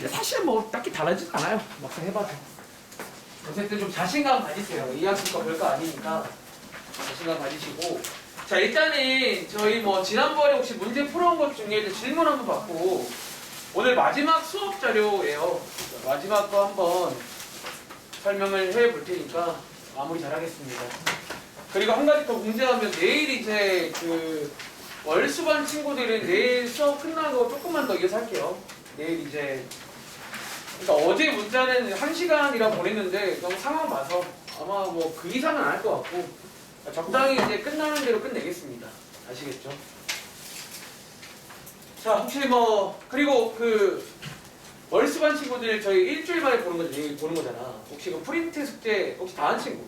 사실 뭐 딱히 다르진 않아요. 막상 해봐도. 어쨌든 좀 자신감 가지세요. 2학기 거 별거 아니니까 자신감 가지시고. 자, 일단은 저희 뭐 지난번에 혹시 문제 풀어온 것 중에 질문 한번 받고 오늘 마지막 수업 자료예요. 마지막 거 한번 설명을 해 볼 테니까 마무리 잘 하겠습니다. 그리고 한 가지 더 공지하면 내일 이제 그 월수반 친구들은 내일 수업 끝나고 조금만 더 이어서 할게요. 내일 이제 그러니까 어제 문자는 1시간이라 보냈는데 그냥 상황 봐서 아마 뭐 그 이상은 안 할 것 같고 적당히 이제 끝나는 대로 끝내겠습니다. 아시겠죠? 자, 혹시 뭐 그리고 그 월수반 친구들 저희 일주일 만에 보는 거 내일 보는 거잖아. 혹시 그 프린트 숙제 혹시 다 한 친구?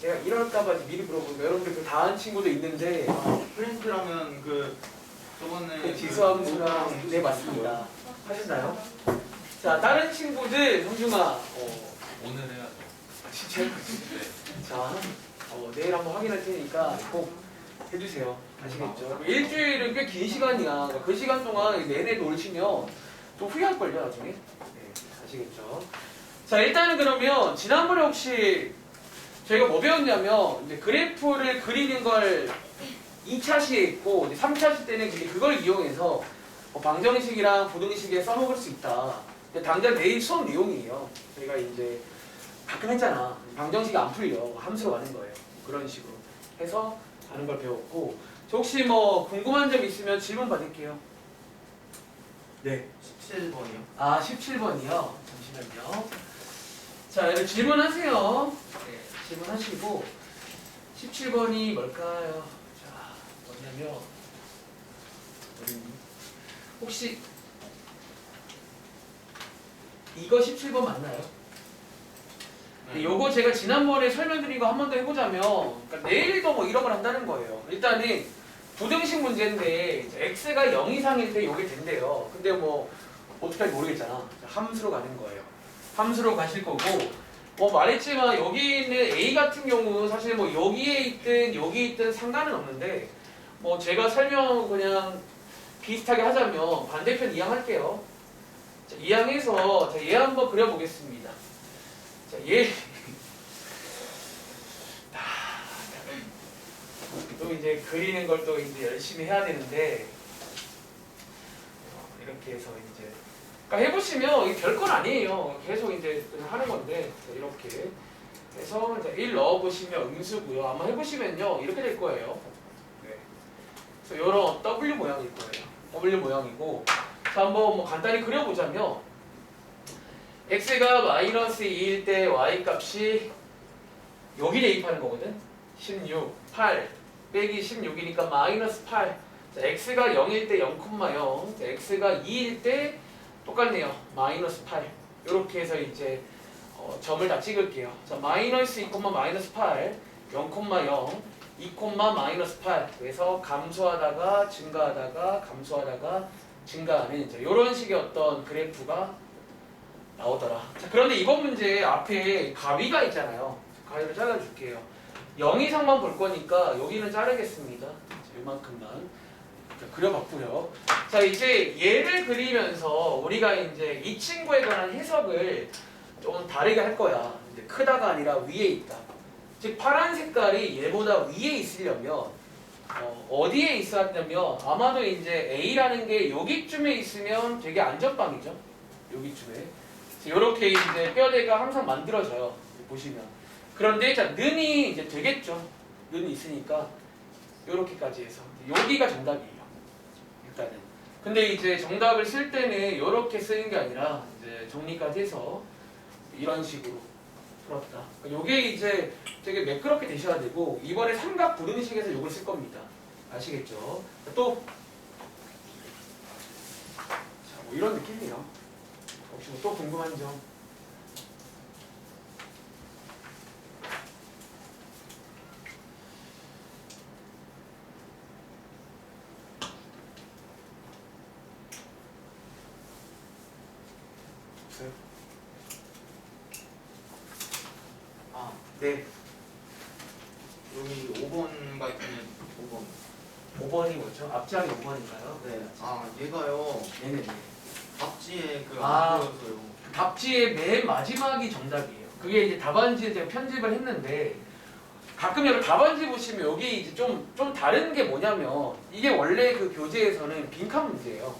제가 이럴까봐 미리 물어보는 거 여러분들 그 다 한 친구도 있는데 프린트라면 그 저번에 지수함수랑 네 맞습니다. 하셨나요? 자, 다른 친구들 형중아 오늘 해야죠. 진짜요? 자, 내일 한번 확인할 테니까 꼭 해주세요. 아시겠죠? 일주일은 꽤 긴 시간이야. 그 시간 동안 내내 놀시면 좀 후회할걸요, 나중에. 네, 아시겠죠? 자, 일단은 그러면 지난번에 혹시 저희가 뭐 배웠냐면 이제 그래프를 그리는 걸 2차 시에 있고 이제 3차 시 때는 그걸 이용해서 뭐 방정식이랑 부등식에 써먹을 수 있다. 근데 당장 내일 수업 내용이에요. 저희가 이제 가끔 했잖아. 방정식이 안 풀려. 함수로 가는 거예요. 그런 식으로 해서 하는 걸 배웠고 저 혹시 뭐 궁금한 점 있으면 질문 받을게요. 네. 17번이요. 아, 17번이요. 잠시만요. 자, 여러분 질문하세요. 네, 질문하시고 17번이 뭘까요? 자, 뭐냐면 혹시 이거 17번 맞나요? 네, 요거 제가 지난번에 설명드린 거 한 번 더 해보자면 그러니까 내일도 뭐 이런 걸 한다는 거예요. 일단은 부등식 문제인데 이제 x가 0 이상일 때 요게 된대요. 근데 뭐 어떻게 할지 모르겠잖아. 함수로 가는 거예요. 함수로 가실 거고 뭐 말했지만 여기 있는 a 같은 경우 사실 뭐 여기에 있든 여기 있든 상관은 없는데 뭐 제가 설명 그냥 비슷하게 하자면 반대편 이항할게요. 자, 이항해서 자, 얘 한번 그려보겠습니다. 자, 얘 또 이제 그리는 걸 또 이제 열심히 해야 되는데 이렇게 해서 이제 그러니까 해보시면 이게 별건 아니에요. 계속 이제 그냥 하는 건데 자, 이렇게 해서 이제 1 넣어보시면 음수고요. 아마 해보시면요 이렇게 될 거예요. 네. 그래서 이런 W 모양일 거예요. W 모양이고 자 한번 뭐 간단히 그려보자면 x가 마이너스 2일 때 y 값이 여기 대입하는 거거든. 16, 8 빼기 16이니까 마이너스 8. 자, x가 0일 때 0,0. 자, x가 2일 때 똑같네요. 마이너스 8. 이렇게 해서 이제 점을 다 찍을게요. 자, 마이너스 2, 마이너스 8, 0,0, 2, 마이너스 8. 그래서 감소하다가 증가하다가 감소하다가 증가하는 이런 식의 어떤 그래프가 나오더라. 자, 그런데 이번 문제 앞에 가위가 있잖아요. 가위를 잘라줄게요. 0 이상만 볼 거니까 여기는 자르겠습니다. 이만큼만 그려봤고요. 자, 이제 얘를 그리면서 우리가 이제 이 친구에 관한 해석을 좀 다르게 할 거야. 이제 크다가 아니라 위에 있다. 즉 파란 색깔이 얘보다 위에 있으려면 어디에 있어야 되냐면 아마도 이제 A라는 게 여기쯤에 있으면 되게 안전빵이죠. 여기쯤에. 이렇게 이제 뼈대가 항상 만들어져요. 보시면. 그런데 자 는이 이제 되겠죠. 는이 있으니까 요렇게까지 해서 여기가 정답이에요. 일단은. 근데 이제 정답을 쓸 때는 요렇게 쓰는 게 아니라 이제 정리까지 해서 이런 식으로 풀었다. 요게 이제 되게 매끄럽게 되셔야 되고 이번에 삼각 부등식에서 요걸 쓸 겁니다. 아시겠죠? 또 자, 뭐 이런 느낌이에요. 혹시 뭐 또 궁금한 점? 없어요? 아, 네. 여기 5번 가있는 5번. 5번이 뭐죠? 앞장이 5번인가요? 네. 아 얘가요. 네네네. 답지에 그 아. 안 보여서요. 답지의 맨 마지막이 정답이에요. 그게 이제 답안지를 제가 편집을 했는데 가끔 여러분 답안지 보시면 여기 이제 좀 다른 게 뭐냐면 이게 원래 그 교재에서는 빈칸 문제예요.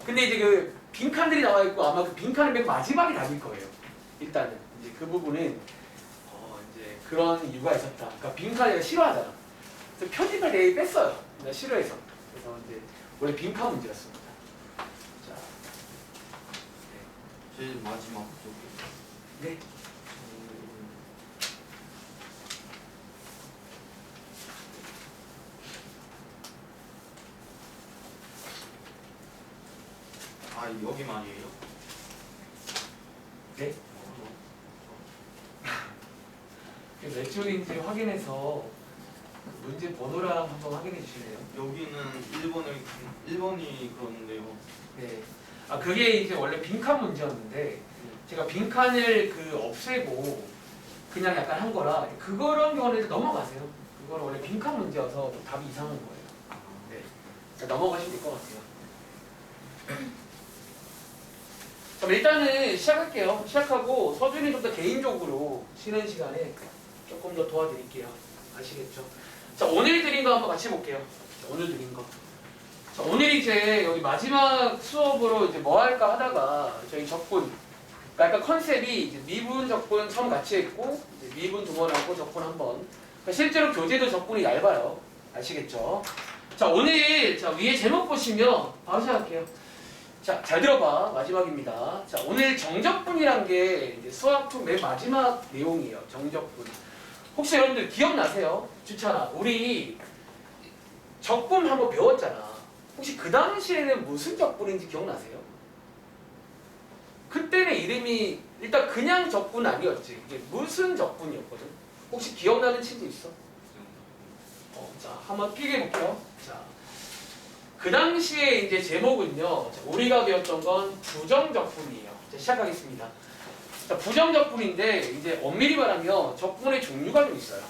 근데 이제 그 빈칸들이 나와 있고 아마 그 빈칸은 맨 마지막이 답일 거예요. 일단은 이제 그 부분은 이제 그런 이유가 있었다. 그러니까 빈칸을 내가 싫어하잖아. 그래서 편집을 내가 뺐어요. 내가 싫어해서. 그래서 이제 원래 빈칸 문제였습니다. 자, 제일 마지막 쪽에. 네. 아 여기 말이에요. 네. 몇 줄인지 확인해서 문제 번호랑 한번 확인해 주실래요? 여기는 1번이 그러는데요. 네. 아 그게 이제 원래 빈칸 문제였는데 제가 빈칸을 없애고 그냥 약간 한 거라 그런 경우는 넘어가세요. 그거는 원래 빈칸 문제여서 좀 답이 이상한 거예요. 네. 그러니까 넘어가시면 될 것 같아요. 자, 일단은 시작할게요. 시작하고 서준이 좀 더 개인적으로 쉬는 시간에 조금 더 도와드릴게요. 아시겠죠? 자, 오늘 드린 거 한번 같이 볼게요. 자, 오늘 드린 거. 자, 오늘 이제 여기 마지막 수업으로 이제 뭐 할까 하다가 저희 적분. 그러니까 약간 컨셉이 이제 미분, 적분 처음 같이 했고 이제 미분 두 번 하고 적분 한 번. 그러니까 실제로 교재도 적분이 얇아요. 아시겠죠? 자, 오늘 자, 위에 제목 보시면 바로 시작할게요. 자, 잘 들어봐. 마지막입니다. 자, 오늘 정적분이란 게 이제 수학투 맨 마지막 내용이에요. 정적분. 혹시 여러분들 기억나세요? 주찬아, 우리 적분 한번 배웠잖아. 혹시 그 당시에는 무슨 적분인지 기억나세요? 그때는 이름이 일단 그냥 적분 아니었지. 이게 무슨 적분이었거든? 혹시 기억나는 친구 있어? 자, 한번 필기해 볼게요. 자. 그 당시에 이제 제목은요, 자, 우리가 배웠던 건 부정적분이에요. 자, 시작하겠습니다. 자, 부정적분인데, 이제 엄밀히 말하면 적분의 종류가 좀 있어요.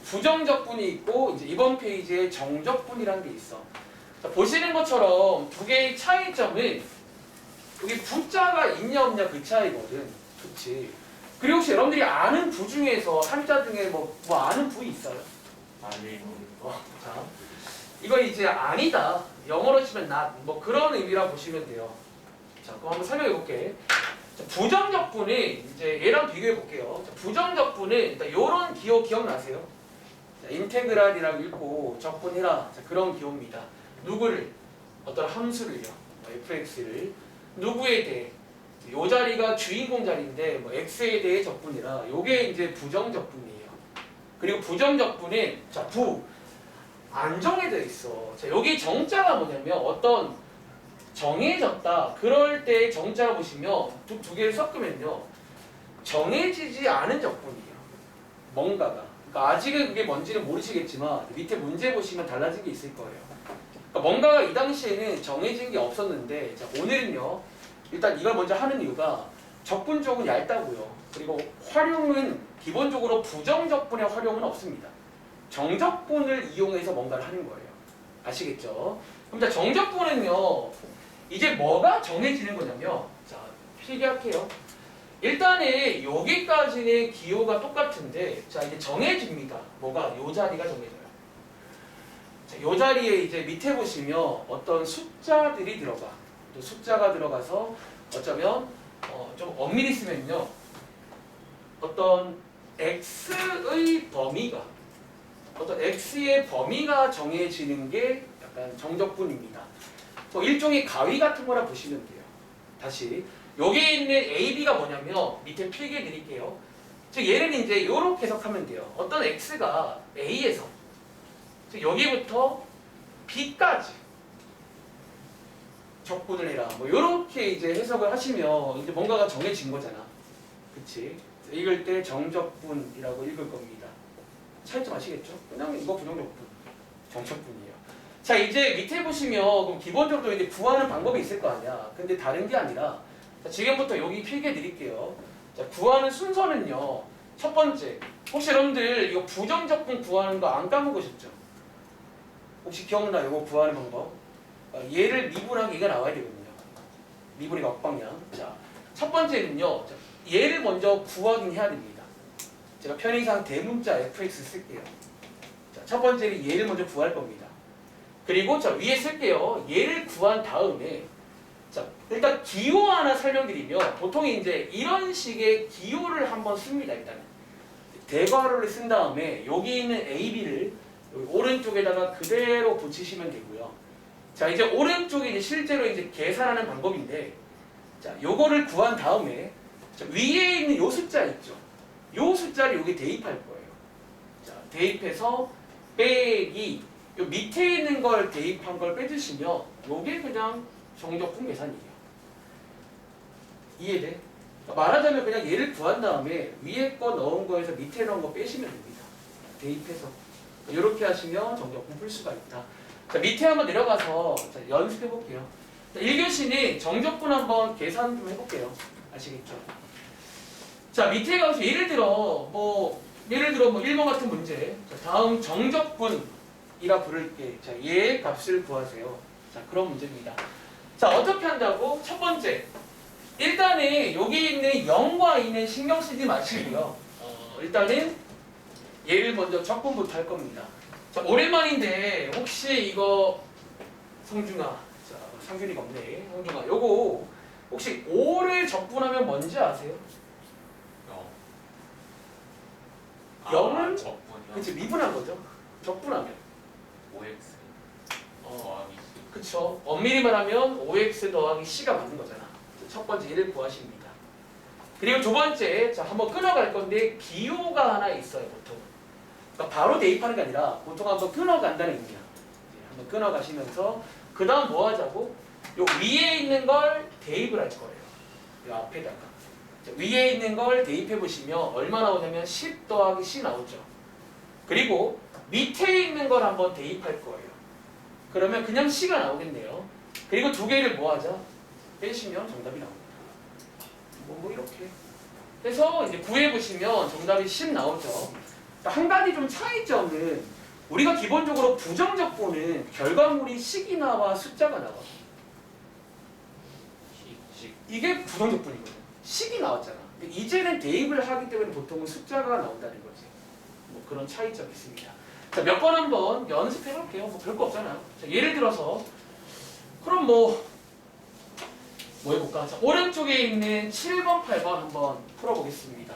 부정적분이 있고, 이제 이번 페이지에 정적분이라는 게 있어. 자, 보시는 것처럼 두 개의 차이점은 여기 부자가 있냐 없냐 그 차이거든. 그치? 그리고 혹시 여러분들이 아는 부 중에서 한자 중에 뭐 아는 부 있어요? 아니에요. 자. 이거 이제 아니다. 영어로 치면 not. 뭐 그런 의미라 보시면 돼요. 자, 그럼 한번 설명해 볼게. 자, 부정적분은 이제 얘랑 비교해 볼게요. 자, 부정적분은 일단 요런 기호 기억나세요? 자, 인테그랄이라고 읽고 적분해라. 자, 그런 기호입니다. 누구를? 어떤 함수를요. fx를. 누구에 대해? 요 자리가 주인공 자리인데 뭐 x에 대해 적분이라 요게 이제 부정적분이에요. 그리고 부정적분은 자, 안 정해져 있어. 자, 여기 정자가 뭐냐면 어떤 정해졌다. 그럴 때 정자를 보시면 두 개를 섞으면요. 정해지지 않은 적분이에요. 뭔가가. 그러니까 아직은 그게 뭔지는 모르시겠지만 밑에 문제 보시면 달라진 게 있을 거예요. 그러니까 뭔가가 이 당시에는 정해진 게 없었는데 자, 오늘은요. 일단 이걸 먼저 하는 이유가 적분 쪽은 얇다고요. 그리고 활용은 기본적으로 부정적분의 활용은 없습니다. 정적분을 이용해서 뭔가를 하는 거예요. 아시겠죠? 그럼 자, 정적분은요. 이제 뭐가 정해지는 거냐면 자, 필기할게요. 일단은 여기까지는 기호가 똑같은데 자, 이제 정해집니다. 뭐가? 요 자리가 정해져요. 자, 요 자리에 이제 밑에 보시면 어떤 숫자들이 들어가. 또 숫자가 들어가서 어쩌면 좀 엄밀히 쓰면요. 어떤 x의 범위가 어떤 x의 범위가 정해지는 게 약간 정적분입니다. 뭐 일종의 가위 같은 거라 보시면 돼요. 다시 여기에 있는 a, b가 뭐냐면 밑에 필기해 드릴게요. 즉 얘는 이제 이렇게 해석하면 돼요. 어떤 x가 a에서 즉 여기부터 b까지 적분을 해라. 뭐 이렇게 이제 해석을 하시면 이제 뭔가가 정해진 거잖아. 그치? 읽을 때 정적분이라고 읽을 겁니다. 차이점 아시겠죠? 그냥 이거 부정적분, 정적분이에요. 자, 이제 밑에 보시면 그럼 기본적으로 이제 구하는 방법이 있을 거 아니야. 근데 다른 게 아니라 자, 지금부터 여기 필기해 드릴게요. 자, 구하는 순서는요. 첫 번째, 혹시 여러분들 이거 부정적분 구하는 거 안 까먹으셨죠? 혹시 기억나? 이거 구하는 방법. 얘를 미분하기 이가 나와야 되거든요. 미분이가 억방량. 자, 첫 번째는요. 자, 얘를 먼저 구하긴 해야 됩니다. 제가 편의상 대문자 fx 쓸게요. 자, 첫 번째는 얘를 먼저 구할 겁니다. 그리고 자, 위에 쓸게요. 얘를 구한 다음에 자, 일단 기호 하나 설명드리면 보통 이제 이런 식의 기호를 한번 씁니다. 일단은 대괄호를 쓴 다음에 여기 있는 AB를 여기 오른쪽에다가 그대로 붙이시면 되고요. 자, 이제 오른쪽에 이제 실제로 이제 계산하는 방법인데, 자, 요거를 구한 다음에 자, 위에 있는 요 숫자 있죠. 요 숫자를 여기 대입할 거예요. 자, 대입해서 빼기 요 밑에 있는 걸 대입한 걸 빼주시면 요게 그냥 정적분 계산이에요. 이해돼? 말하자면 그냥 얘를 구한 다음에 위에 거 넣은 거에서 밑에 넣은 거 빼시면 됩니다. 대입해서 이렇게 하시면 정적분 풀 수가 있다. 자, 밑에 한번 내려가서 자, 연습해 볼게요. 1교시는 정적분 한번 계산 좀 해볼게요. 아시겠죠? 자, 밑에 가서 예를 들어 뭐 1번 같은 문제. 자, 다음 정적분이라 부를게. 자, 얘의 값을 구하세요. 자, 그런 문제입니다. 자, 어떻게 한다고? 첫 번째. 일단은 여기 있는 0과 2는 신경 쓰지 마시고요. 일단은 얘를 먼저 적분부터 할 겁니다. 자, 오랜만인데 혹시 이거 성중아, 자, 상준이가 없네. 성중아, 요거 혹시 5를 적분하면 뭔지 아세요? 0은 적분이요. 그치 미분한 거죠. 적분하면. 5x 더하기 c. 그쵸. 엄밀히 말하면 5x 더하기 c가 맞는 거잖아. 첫 번째 얘를 구하십니다. 그리고 두 번째, 자, 한번 끊어갈 건데 기호가 하나 있어요, 보통. 그러니까 바로 대입하는 게 아니라 보통 한번 끊어간다는 의미야. 한번 끊어가시면서 그 다음 뭐 하자고? 요 위에 있는 걸 대입을 할 거예요. 요 앞에다가. 자, 위에 있는 걸 대입해 보시면 얼마 나오냐면 10 더하기 c 나오죠. 그리고 밑에 있는 걸 한번 대입할 거예요. 그러면 그냥 c가 나오겠네요. 그리고 두 개를 뭐 하자? 빼시면 정답이 나옵니다. 뭐 이렇게 해서 이제 구해보시면 정답이 10 나오죠. 한 가지 좀 차이점은 우리가 기본적으로 부정적분은 결과물이 식이 나와 숫자가 나와. 이게 부정적분이거든. 식이 나왔잖아. 근데 이제는 대입을 하기 때문에 보통은 숫자가 나온다는 거지. 뭐 그런 차이점이 있습니다. 자, 몇 번 한번 연습해볼게요. 뭐 별거 없잖아요. 자, 예를 들어서 그럼 뭐 해볼까? 자, 오른쪽에 있는 7번, 8번 한번 풀어보겠습니다.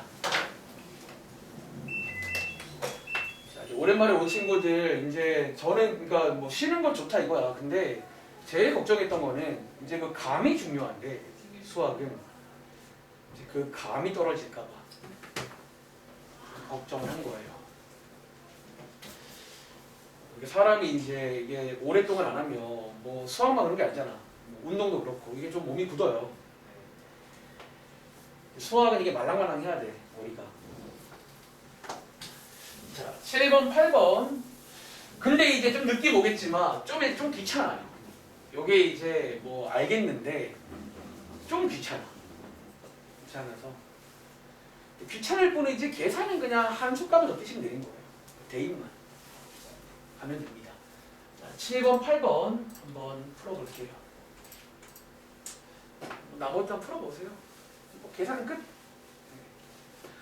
자, 이제 오랜만에 온 친구들, 이제 저는 그러니까 뭐 쉬는 건 좋다 이거야. 근데 제일 걱정했던 거는 이제 그 감이 중요한데 수학은 이제 그 감이 떨어질까봐 걱정을 한 거예요. 이게 사람이 이제 이게 오랫동안 안 하면 뭐 수학만 그런 게 아니잖아. 운동도 그렇고 이게 좀 몸이 굳어요. 수학은 이게 말랑말랑 해야 돼, 머리가. 자, 7번, 8번. 근데 이제 좀 느낌 오겠지만 좀 귀찮아요. 요게 이제 뭐 알겠는데 좀 귀찮아. 귀찮아서 귀찮을 뿐이지 계산은 그냥 한 숫값을 넣으시면 되는 거예요. 대입만 하면 됩니다. 자, 7번, 8번 한번 풀어볼게요. 나머지 한번 풀어보세요. 뭐 계산 끝.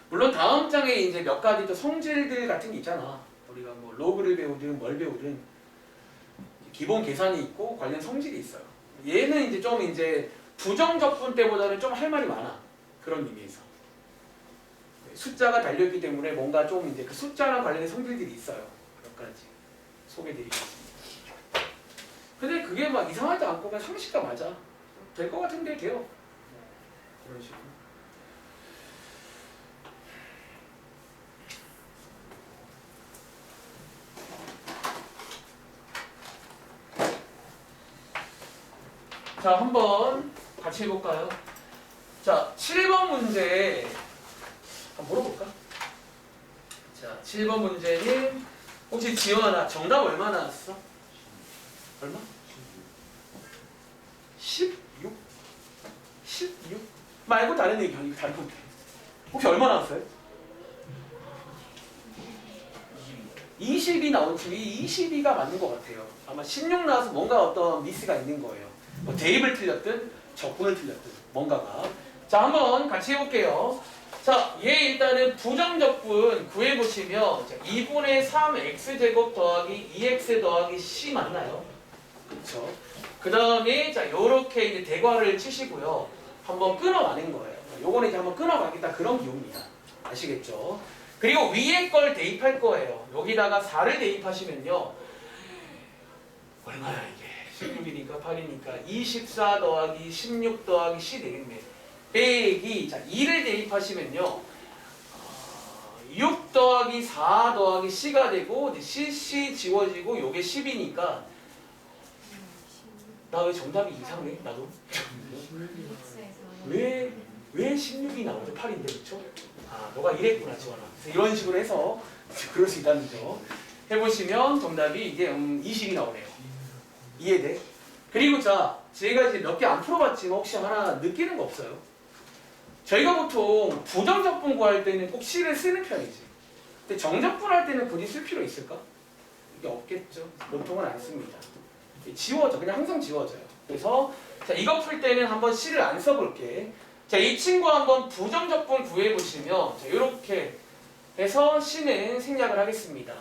물론 다음 장에 이제 몇 가지 또 성질들 같은 게 있잖아. 우리가 뭐 로그를 배우든 뭘 배우든 기본 계산이 있고 관련 성질이 있어요. 얘는 이제 좀 이제 부정적분 때보다는 좀 할 말이 많아. 그런 의미에서 숫자가 달려있기 때문에 뭔가 좀 이제 그 숫자랑 관련된 성질들이 있어요. 몇 가지 소개드리겠습니다. 근데 그게 막 이상하지 않고 그냥 상식과 맞아. 될 것 같은데 돼요. 그런 식으로. 자, 한번 같이 해볼까요? 자, 7번 문제 한번 물어볼까? 자, 7번 문제는 혹시 지원아 정답 얼마 나왔어? 얼마? 16? 16? 말고 다른 얘기 이거 다른 건데 혹시 얼마 나왔어요? 20이 나온 중에 22가 맞는 것 같아요. 아마 16 나와서 뭔가 어떤 미스가 있는 거예요. 뭐 대입을 틀렸든 적분을 틀렸든 뭔가가. 자, 한번 같이 해볼게요. 자, 얘 일단은 부정적분 구해보시면 2분의 3x제곱 더하기 2x 더하기 c 맞나요? 그렇죠. 그 다음에 자 요렇게 이제 대괄호를 치시고요. 한번 끊어가는 거예요. 요거는 이제 한번 끊어가겠다 그런 기호입니다. 아시겠죠? 그리고 위에 걸 대입할 거예요. 여기다가 4를 대입하시면요. 얼마야 이게? 16이니까 8이니까 24 더하기 16 더하기 c 되겠네. 빼기 자 2를 대입하시면요. 6 더하기 4 더하기 c가 되고 이제 c 지워지고 요게 10이니까 나 왜 정답이 이상해? 나도 왜 16이 나오죠? 8인데 그쵸? 아 너가 이랬구나 지원아. 이런 식으로 해서 그럴 수 있다는 점 해보시면 정답이 이게 20이 나오네요. 이해돼? 그리고 자 제가 이제 몇 개 안 풀어봤지만 혹시 하나 느끼는 거 없어요? 저희가 보통 부정적분 구할 때는 꼭 C를 쓰는 편이지. 근데 정적분 할 때는 굳이 쓸 필요 있을까? 이게 없겠죠. 보통은 안 씁니다. 지워져. 그냥 항상 지워져요. 그래서 자 이거 풀 때는 한번 C를 안 써볼게. 자 이 친구 한번 부정적분 구해보시면 자 이렇게 해서 C는 생략을 하겠습니다.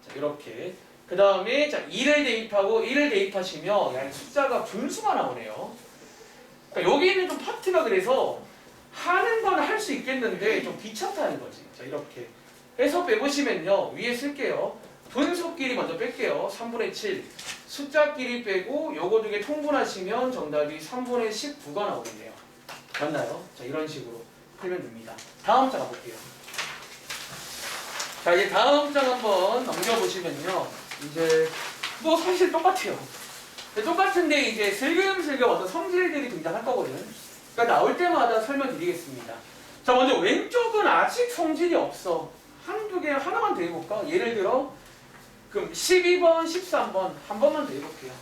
자 이렇게 그 다음에 자 2를 대입하고 1을 대입하시면 야, 숫자가 분수가 나오네요. 그러니까 여기 있는 좀 파트가 그래서 하는 건 할 수 있겠는데 좀 귀찮다는 거지. 자 이렇게 해서 빼보시면요. 위에 쓸게요. 분수끼리 먼저 뺄게요. 3분의 7 숫자끼리 빼고 요거 두 개 통분하시면 정답이 3분의 19가 나오겠네요. 맞나요? 자 이런 식으로 풀면 됩니다. 다음 장 가볼게요. 자 이제 다음 장 한번 넘겨보시면요. 이제 뭐 사실 똑같아요. 똑같은데 이제 슬금슬금 어떤 성질들이 등장할 거거든. 그러니까 나올 때마다 설명드리겠습니다. 자 먼저 왼쪽은 아직 성질이 없어. 한두 개 하나만 더 해볼까? 예를 들어 그럼 12번, 13번 한 번만 더 해볼게요.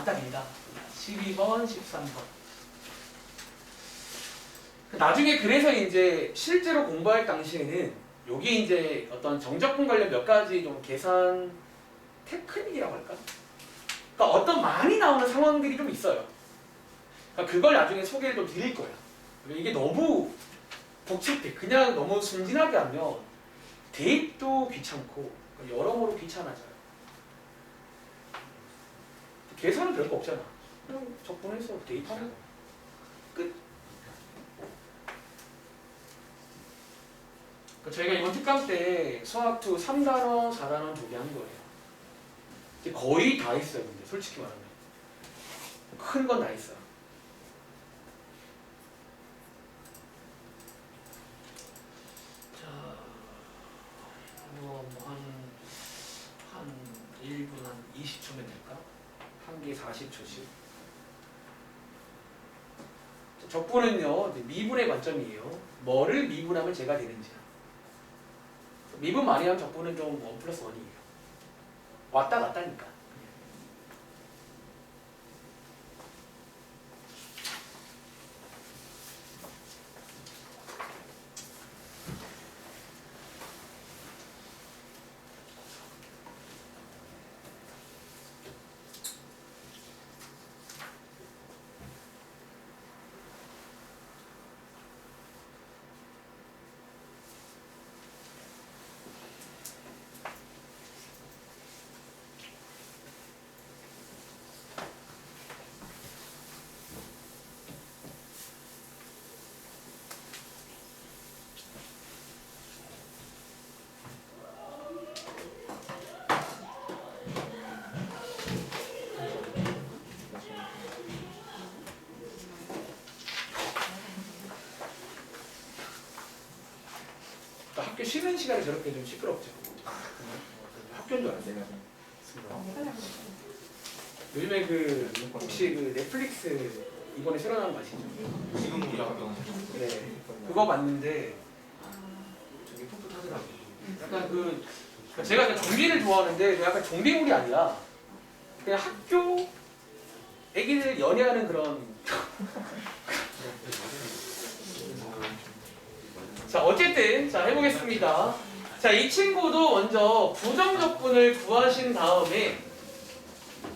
딱이다. 12번, 13번. 나중에 그래서 이제 실제로 공부할 당시에는 여기 이제 어떤 정적분 관련 몇 가지 좀 계산 테크닉이라고 할까? 그러니까 어떤 많이 나오는 상황들이 좀 있어요. 그러니까 그걸 나중에 소개를 좀 드릴 거예요. 이게 너무 복잡해. 그냥 너무 순진하게 하면 대입도 귀찮고 여러모로 귀찮아져요. 계산은 별거 없잖아. 그냥 적분해서 대입하는 거. 끝. 그러니까 저희가 이번 특강 때 수학2 3단원, 4단원 두 개 한 거예요. 이제 거의 다 했어요. 근데 솔직히 말하면 큰 건 다 했어요. 자, 한 1분 한 20초면 될까? 한 개 40초씩. 적분은요 미분의 관점이에요. 뭐를 미분하면 제가 되는지. 미분 많이 하면 적분은 좀 1+1이에요. 왔다 갔다니까. 학교 쉬는 시간에 저렇게 좀 시끄럽죠. 학교인 줄 알았어요. 요즘에 그 혹시 그 넷플릭스 이번에 새로 나온 거 아시죠? 지금 우리 학교는 네. 그거 봤는데 되게 풋풋하더라고요. 약간 그 제가 약간 좀비를 좋아하는데 약간 좀비물이 아니라 그냥 학교 애기들 연애하는 그런. 자 어쨌든 자 해보겠습니다. 자, 이 친구도 먼저 부정적분을 구하신 다음에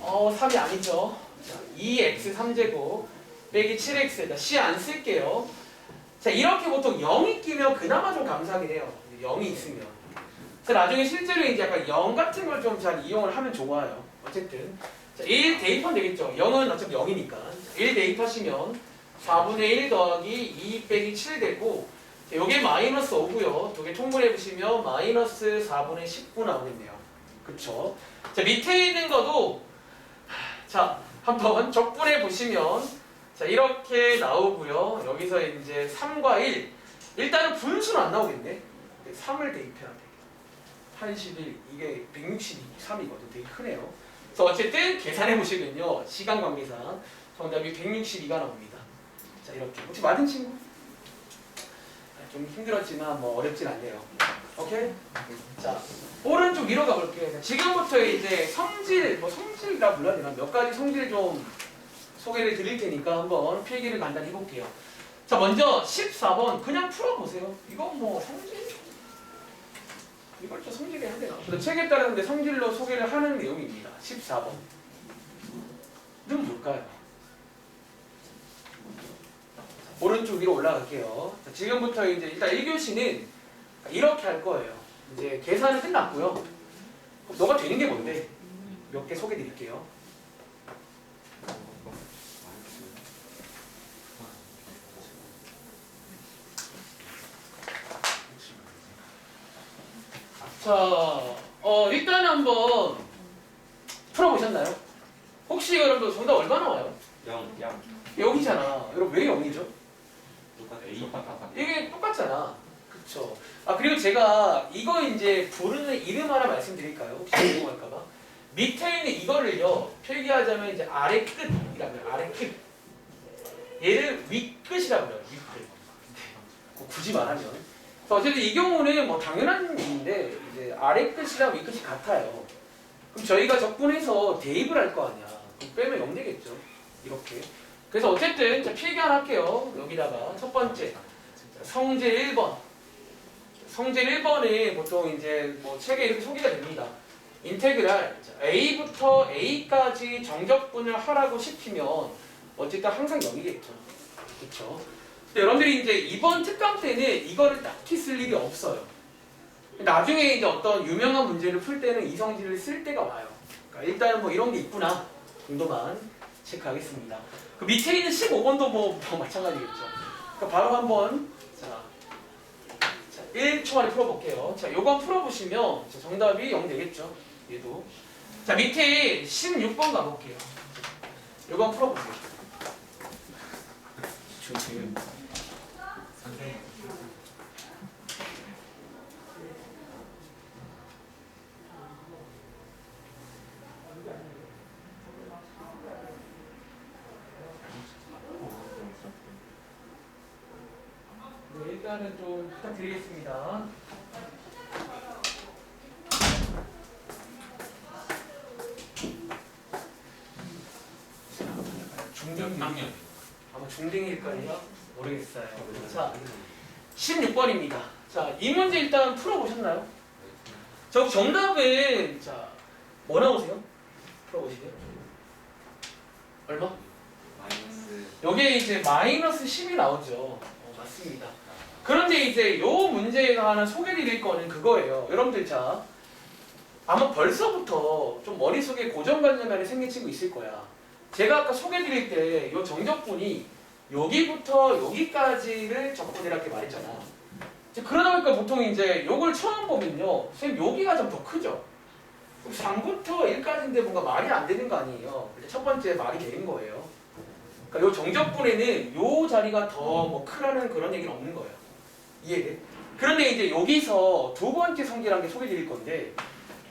3이 아니죠. 자, 2x 3제곱 빼기 7x에다 c 안 쓸게요. 자, 이렇게 보통 0이 끼면 그나마 좀 감사하긴 해요. 0이 있으면. 자, 나중에 실제로 이제 약간 0 같은 걸 좀 잘 이용을 하면 좋아요. 어쨌든. 자, 1 대입하면 되겠죠. 0은 어차피 0이니까. 1 대입하시면 4분의 1 더하기 2 빼기 7 되고, 요게 마이너스 5고요. 두 개 통분해 보시면 마이너스 4분의 19 나오겠네요. 그쵸? 자, 밑에 있는 것도 자, 한번 적분해 보시면 자, 이렇게 나오고요. 여기서 이제 3과 1. 일단은 분수는 안 나오겠네. 3을 대입해야 돼. 81, 이게 163이거든. 되게 크네요. 그래서 어쨌든 계산해 보시면요. 시간 관계상 정답이 162가 나옵니다. 자, 이렇게. 혹시 맞은 친구? 좀 힘들었지만 뭐 어렵진 않네요. 오케이? 자, 오른쪽 위로 가볼게요. 지금부터 이제 성질, 성질이라 불러야 되나? 몇 가지 성질 좀 소개를 드릴 테니까 한번 필기를 간단히 해볼게요. 자, 먼저 14번 그냥 풀어보세요. 이건 뭐 성질? 이걸 또 성질이 해야 되나? 근데 책에 따른 데 성질로 소개를 하는 내용입니다. 14번. 는 뭘까요? 오른쪽 위로 올라갈게요. 자, 지금부터 이제 일단 1교시는 이렇게 할 거예요. 이제 계산은 끝났고요. 그럼 너가 되는 게 뭔데? 몇 개 소개 드릴게요. 자, 일단 한번 풀어보셨나요? 혹시 여러분 정답 얼마 나와요? 0. 여기잖아. 여러분 왜 0이죠? 똑같아. 이게 똑같잖아. 그쵸? 아, 그리고 제가 이거 이제 부르는 이름 하나 말씀드릴까요? 혹시 궁금할까봐. 밑에 있는 이거를요, 필기하자면 이제 아래 끝이라고요. 아래 끝. 얘를 윗끝이라고 해요. 윗끝. 굳이 말하면. 그래서 어쨌든 이 경우는 뭐 당연한 일인데, 이제 아래 끝이랑 윗끝이 같아요. 그럼 저희가 적분해서 대입을 할 거 아니야. 그럼 빼면 0 되겠죠. 이렇게. 그래서 어쨌든 자, 필기 하나 할게요. 여기다가 첫 번째 성질 1번. 성질 1번에 보통 이제 뭐 책에 이렇게 소개가 됩니다. 인테그랄 a부터 a까지 정적분을 하라고 시키면 어쨌든 항상 0이겠죠. 그렇죠? 근데 여러분들이 이제 이번 특강 때는 이거를 딱히 쓸 일이 없어요. 나중에 이제 어떤 유명한 문제를 풀 때는 이 성질을 쓸 때가 와요. 그러니까 일단은 뭐 이런 게 있구나 정도만 체크하겠습니다. 그 밑에 있는 15번도 뭐 마찬가지겠죠. 그러니까 바로 한번 자 1초 안에 풀어볼게요. 자, 요거 풀어보시면 정답이 0 되겠죠. 얘도. 자, 밑에 16번 가볼게요. 요거 풀어보세요. 지금 네, 일단은 좀 부탁드리겠습니다. 중딩 아마 중딩일까요? 모르겠어요. 자, 16번입니다. 자, 이 문제 일단 풀어보셨나요? 저 정답은 자, 뭐 나오세요? 풀어보시죠. 얼마? 마이너스. 여기에 이제 마이너스 10이 나오죠. 맞습니다. 그런데 이제 요 문제에 관한 소개드릴 거는 그거예요. 여러분들 자, 아마 벌써부터 좀 머릿속에 고정관념이 하나 생긴 친구 있을 거야. 제가 아까 소개드릴 때 요 정적분이 여기부터 여기까지를 적분이라고 말했잖아. 이제 그러다 보니까 보통 이제 요걸 처음 보면요, 선생님 여기가 좀 더 크죠. 3부터 1까지인데 뭔가 말이 안 되는 거 아니에요. 첫 번째 말이 되는 거예요. 그러니까 요 정적분에는 요 자리가 더 뭐 크라는 그런 얘기는 없는 거예요. 이해돼? 그런데 이제 여기서 두 번째 성질한 게 소개드릴 건데,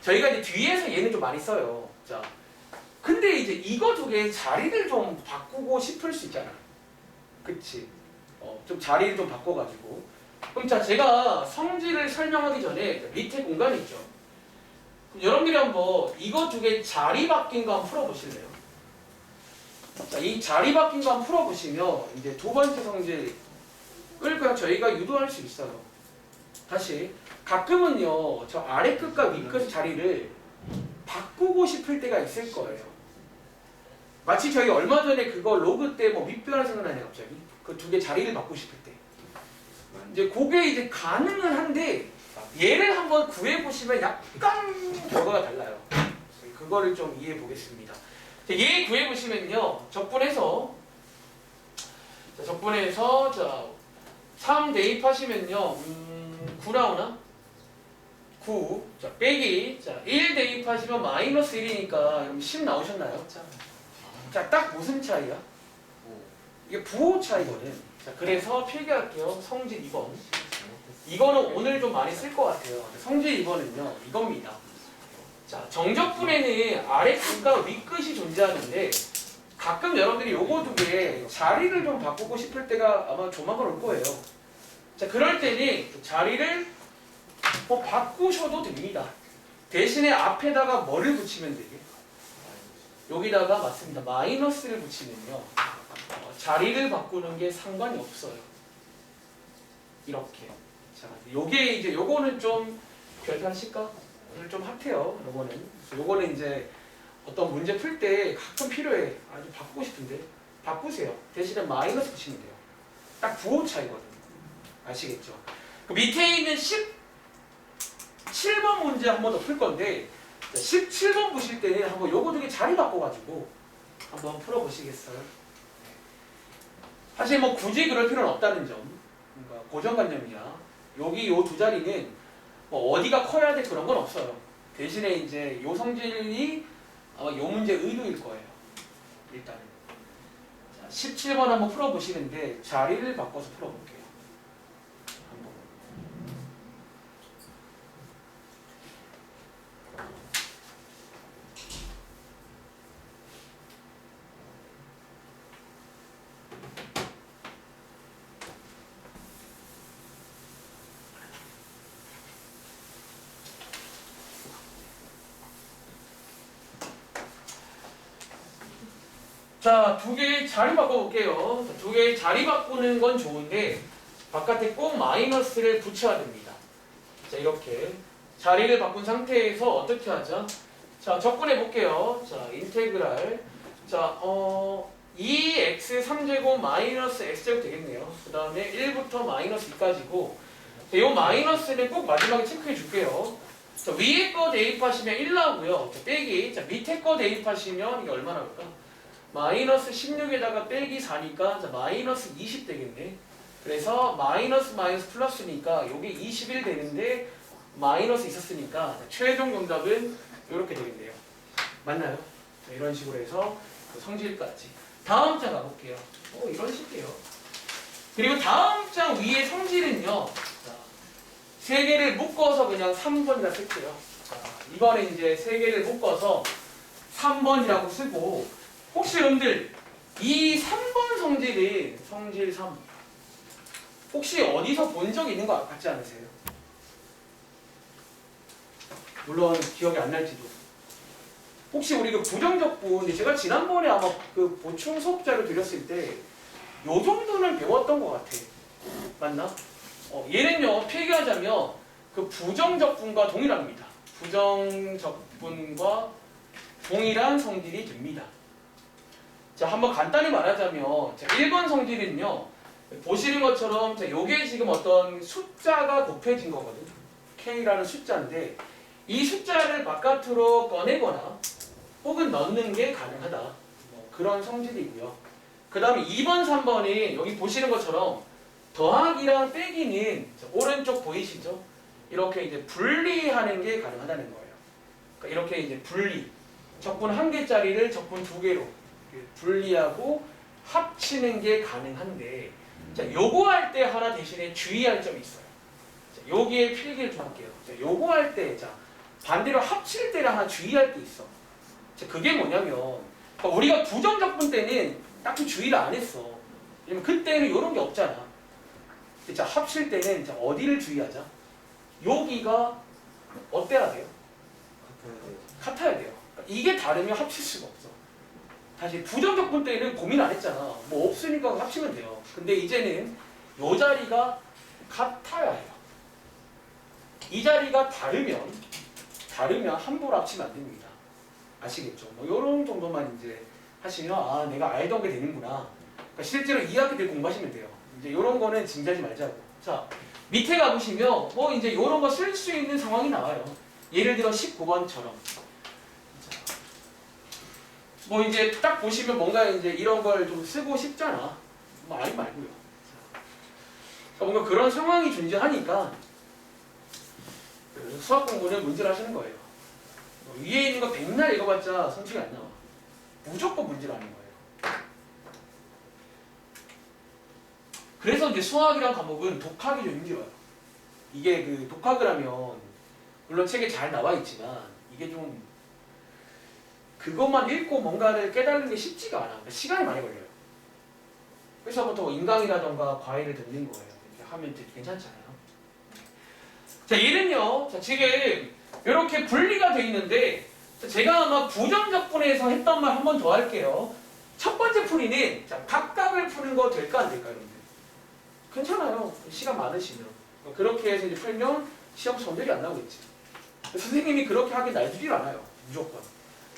저희가 이제 뒤에서 얘는 좀 많이 써요. 자, 근데 이제 이거 두 개의 자리를 좀 바꾸고 싶을 수 있잖아. 그치? 좀 자리를 좀 바꿔가지고. 그럼 자, 제가 성질을 설명하기 전에 밑에 공간이 있죠. 그럼 여러분들이 한번 이거 두 개 자리 바뀐 거 한번 풀어보실래요? 자, 이 자리 바뀐 거 한번 풀어보시면 이제 두 번째 성질을 그냥 저희가 유도할 수 있어요. 다시 가끔은요 저 아래 끝과 위 끝 자리를 바꾸고 싶을 때가 있을 거예요. 마치 저희 얼마 전에 그거 로그 때 뭐 윗변화 생각나네 갑자기. 그 두 개 자리를 바꾸고 싶을 때. 이제 그게 이제 가능은 한데 얘를 한번 구해 보시면 약간 결과가 달라요. 그거를 좀 이해해 보겠습니다. 얘 구해 보시면요 적분해서 자 3 대입하시면요 9 나오나? 9. 자 빼기 자 1 대입하시면 마이너스 1이니까 그럼 10 나오셨나요? 자 딱 무슨 차이야? 이게 부호 차이거든. 자 그래서 필기할게요. 성질 2번. 이거는 오늘 좀 많이 쓸 것 같아요. 성질 2번은요 이겁니다. 자 정적분에는 아래 끝과 위 끝이 존재하는데 가끔 여러분들이 요거 두 개 자리를 좀 바꾸고 싶을 때가 아마 조만간 올 거예요. 자 그럴 때는 자리를 뭐 바꾸셔도 됩니다. 대신에 앞에다가 뭐를 붙이면 되게? 여기다가 맞습니다. 마이너스를 붙이면요 자리를 바꾸는 게 상관이 없어요. 이렇게. 자, 요게 이제 요거는 좀 별표하실까? 오늘 좀 핫해요. 요거는 이제 어떤 문제 풀 때 가끔 필요해. 아주 바꾸고 싶은데 바꾸세요. 대신에 마이너스 붙이면 돼요. 딱 부호 차이거든요. 아시겠죠? 그 밑에 있는 17번 문제 한 번 더 풀 건데 17번 보실 때는 한번 요거 두 개 자리 바꿔가지고 한번 풀어보시겠어요? 사실 뭐 굳이 그럴 필요는 없다는 점. 그러니까 고정관념이야. 여기 요 두 자리는 뭐 어디가 커야 돼 그런 건 없어요. 대신에 이제 요 성질이 아마 요 문제 의도일 거예요. 일단은. 자, 17번 한번 풀어보시는데 자리를 바꿔서 풀어볼게요. 한번. 자, 두 개 자리 바꿔볼게요. 두 개 자리 바꾸는 건 좋은데 바깥에 꼭 마이너스를 붙여야 됩니다. 자, 이렇게 자리를 바꾼 상태에서 어떻게 하죠? 자, 접근해 볼게요. 자, 인테그랄. 자, 2x 3제곱 마이너스 x제곱 되겠네요. 그 다음에 1부터 마이너스 2까지고 이 마이너스는 꼭 마지막에 체크해 줄게요. 자, 위에 거 대입하시면 1 나오고요. 자, 빼기. 자, 밑에 거 대입하시면 이게 얼마 나올까? 마이너스 16에다가 빼기 4니까 자, 마이너스 20 되겠네. 그래서 마이너스 플러스니까 요게 21 되는데 마이너스 있었으니까 최종 정답은 이렇게 되겠네요. 맞나요? 자, 이런 식으로 해서 그 성질까지. 다음 장 가볼게요. 이런 식이에요. 그리고 다음 장 위에 성질은요. 자, 세 개를 묶어서 그냥 3번이라 쓸게요. 자, 이번에 이제 세 개를 묶어서 3번이라고 쓰고 혹시 여러분들 이 3번 성질은 성질 3 혹시 어디서 본 적 있는 거 같지 않으세요? 물론 기억이 안 날지도. 혹시 우리 그 부정적분 제가 지난번에 아마 그 보충 수업자료 드렸을 때 요 정도는 배웠던 것 같아. 맞나? 얘는요 필기하자면 그 부정적분과 동일합니다. 부정적분과 동일한 성질이 됩니다. 자, 한번 간단히 말하자면 자, 1번 성질은요 보시는 것처럼 자, 요게 지금 어떤 숫자가 곱해진 거거든. K라는 숫자인데 이 숫자를 바깥으로 꺼내거나 혹은 넣는 게 가능하다. 뭐 그런 성질이고요. 그 다음에 2번, 3번이 여기 보시는 것처럼 더하기랑 빼기는 자, 오른쪽 보이시죠? 이렇게 이제 분리하는 게 가능하다는 거예요. 그러니까 이렇게 이제 분리. 적분 1개짜리를 적분 2개로 분리하고 합치는 게 가능한데 자, 요거 할 때 하나 대신에 주의할 점이 있어요. 자, 여기에 필기를 좀 할게요. 자, 요거 할 때 자, 반대로 합칠 때를 하나 주의할 게 있어. 자, 그게 뭐냐면 그러니까 우리가 부정적분 때는 딱히 주의를 안 했어. 왜냐면 그때는 이런 게 없잖아. 자, 합칠 때는 자, 어디를 주의하자? 여기가 어때야 돼요? 같아야 돼요. 그러니까 이게 다르면 합칠 수가 없어. 다시 부정적분 때는 고민 안 했잖아. 뭐 없으니까 합치면 돼요. 근데 이제는 요 자리가 같아야 해요. 이 자리가 다르면 함부로 합치면 안 됩니다. 아시겠죠? 뭐 요런 정도만 이제 하시면 아 내가 알던 게 되는구나. 그러니까 실제로 2학기 때 공부하시면 돼요. 이제 요런 거는 진지하지 말자고. 자 밑에 가보시면 뭐 이제 요런 거 쓸 수 있는 상황이 나와요. 예를 들어 19번처럼 뭐 이제 딱 보시면 뭔가 이제 이런 걸 좀 쓰고 싶잖아. 뭐 아니 말고요. 그러니까 뭔가 그런 상황이 존재하니까 수학 공부는 문제를 하시는 거예요. 위에 있는 거 백날 읽어봤자 성취가 안 나와. 무조건 문제를 하는 거예요. 그래서 이제 수학이란 과목은 독학이 좀 힘들어요. 이게 그 독학을 하면 물론 책에 잘 나와 있지만 이게 좀 그것만 읽고 뭔가를 깨달는 게 쉽지가 않아. 그러니까 시간이 많이 걸려요. 그래서부터 인강이라던가 과외를 듣는 거예요. 이렇게 하면 되게 괜찮잖아요. 자, 얘는요. 자, 지금 이렇게 분리가 돼 있는데 자, 제가 아마 부정적분에서 했던 말 한 번 더 할게요. 첫 번째 풀이는 자, 각각을 푸는 거 될까 안 될까 여러분들? 괜찮아요. 시간 많으시면. 그렇게 해서 이제 풀면 시험 성적이 안 나오겠지. 선생님이 그렇게 하긴 놔두질 않아요. 무조건.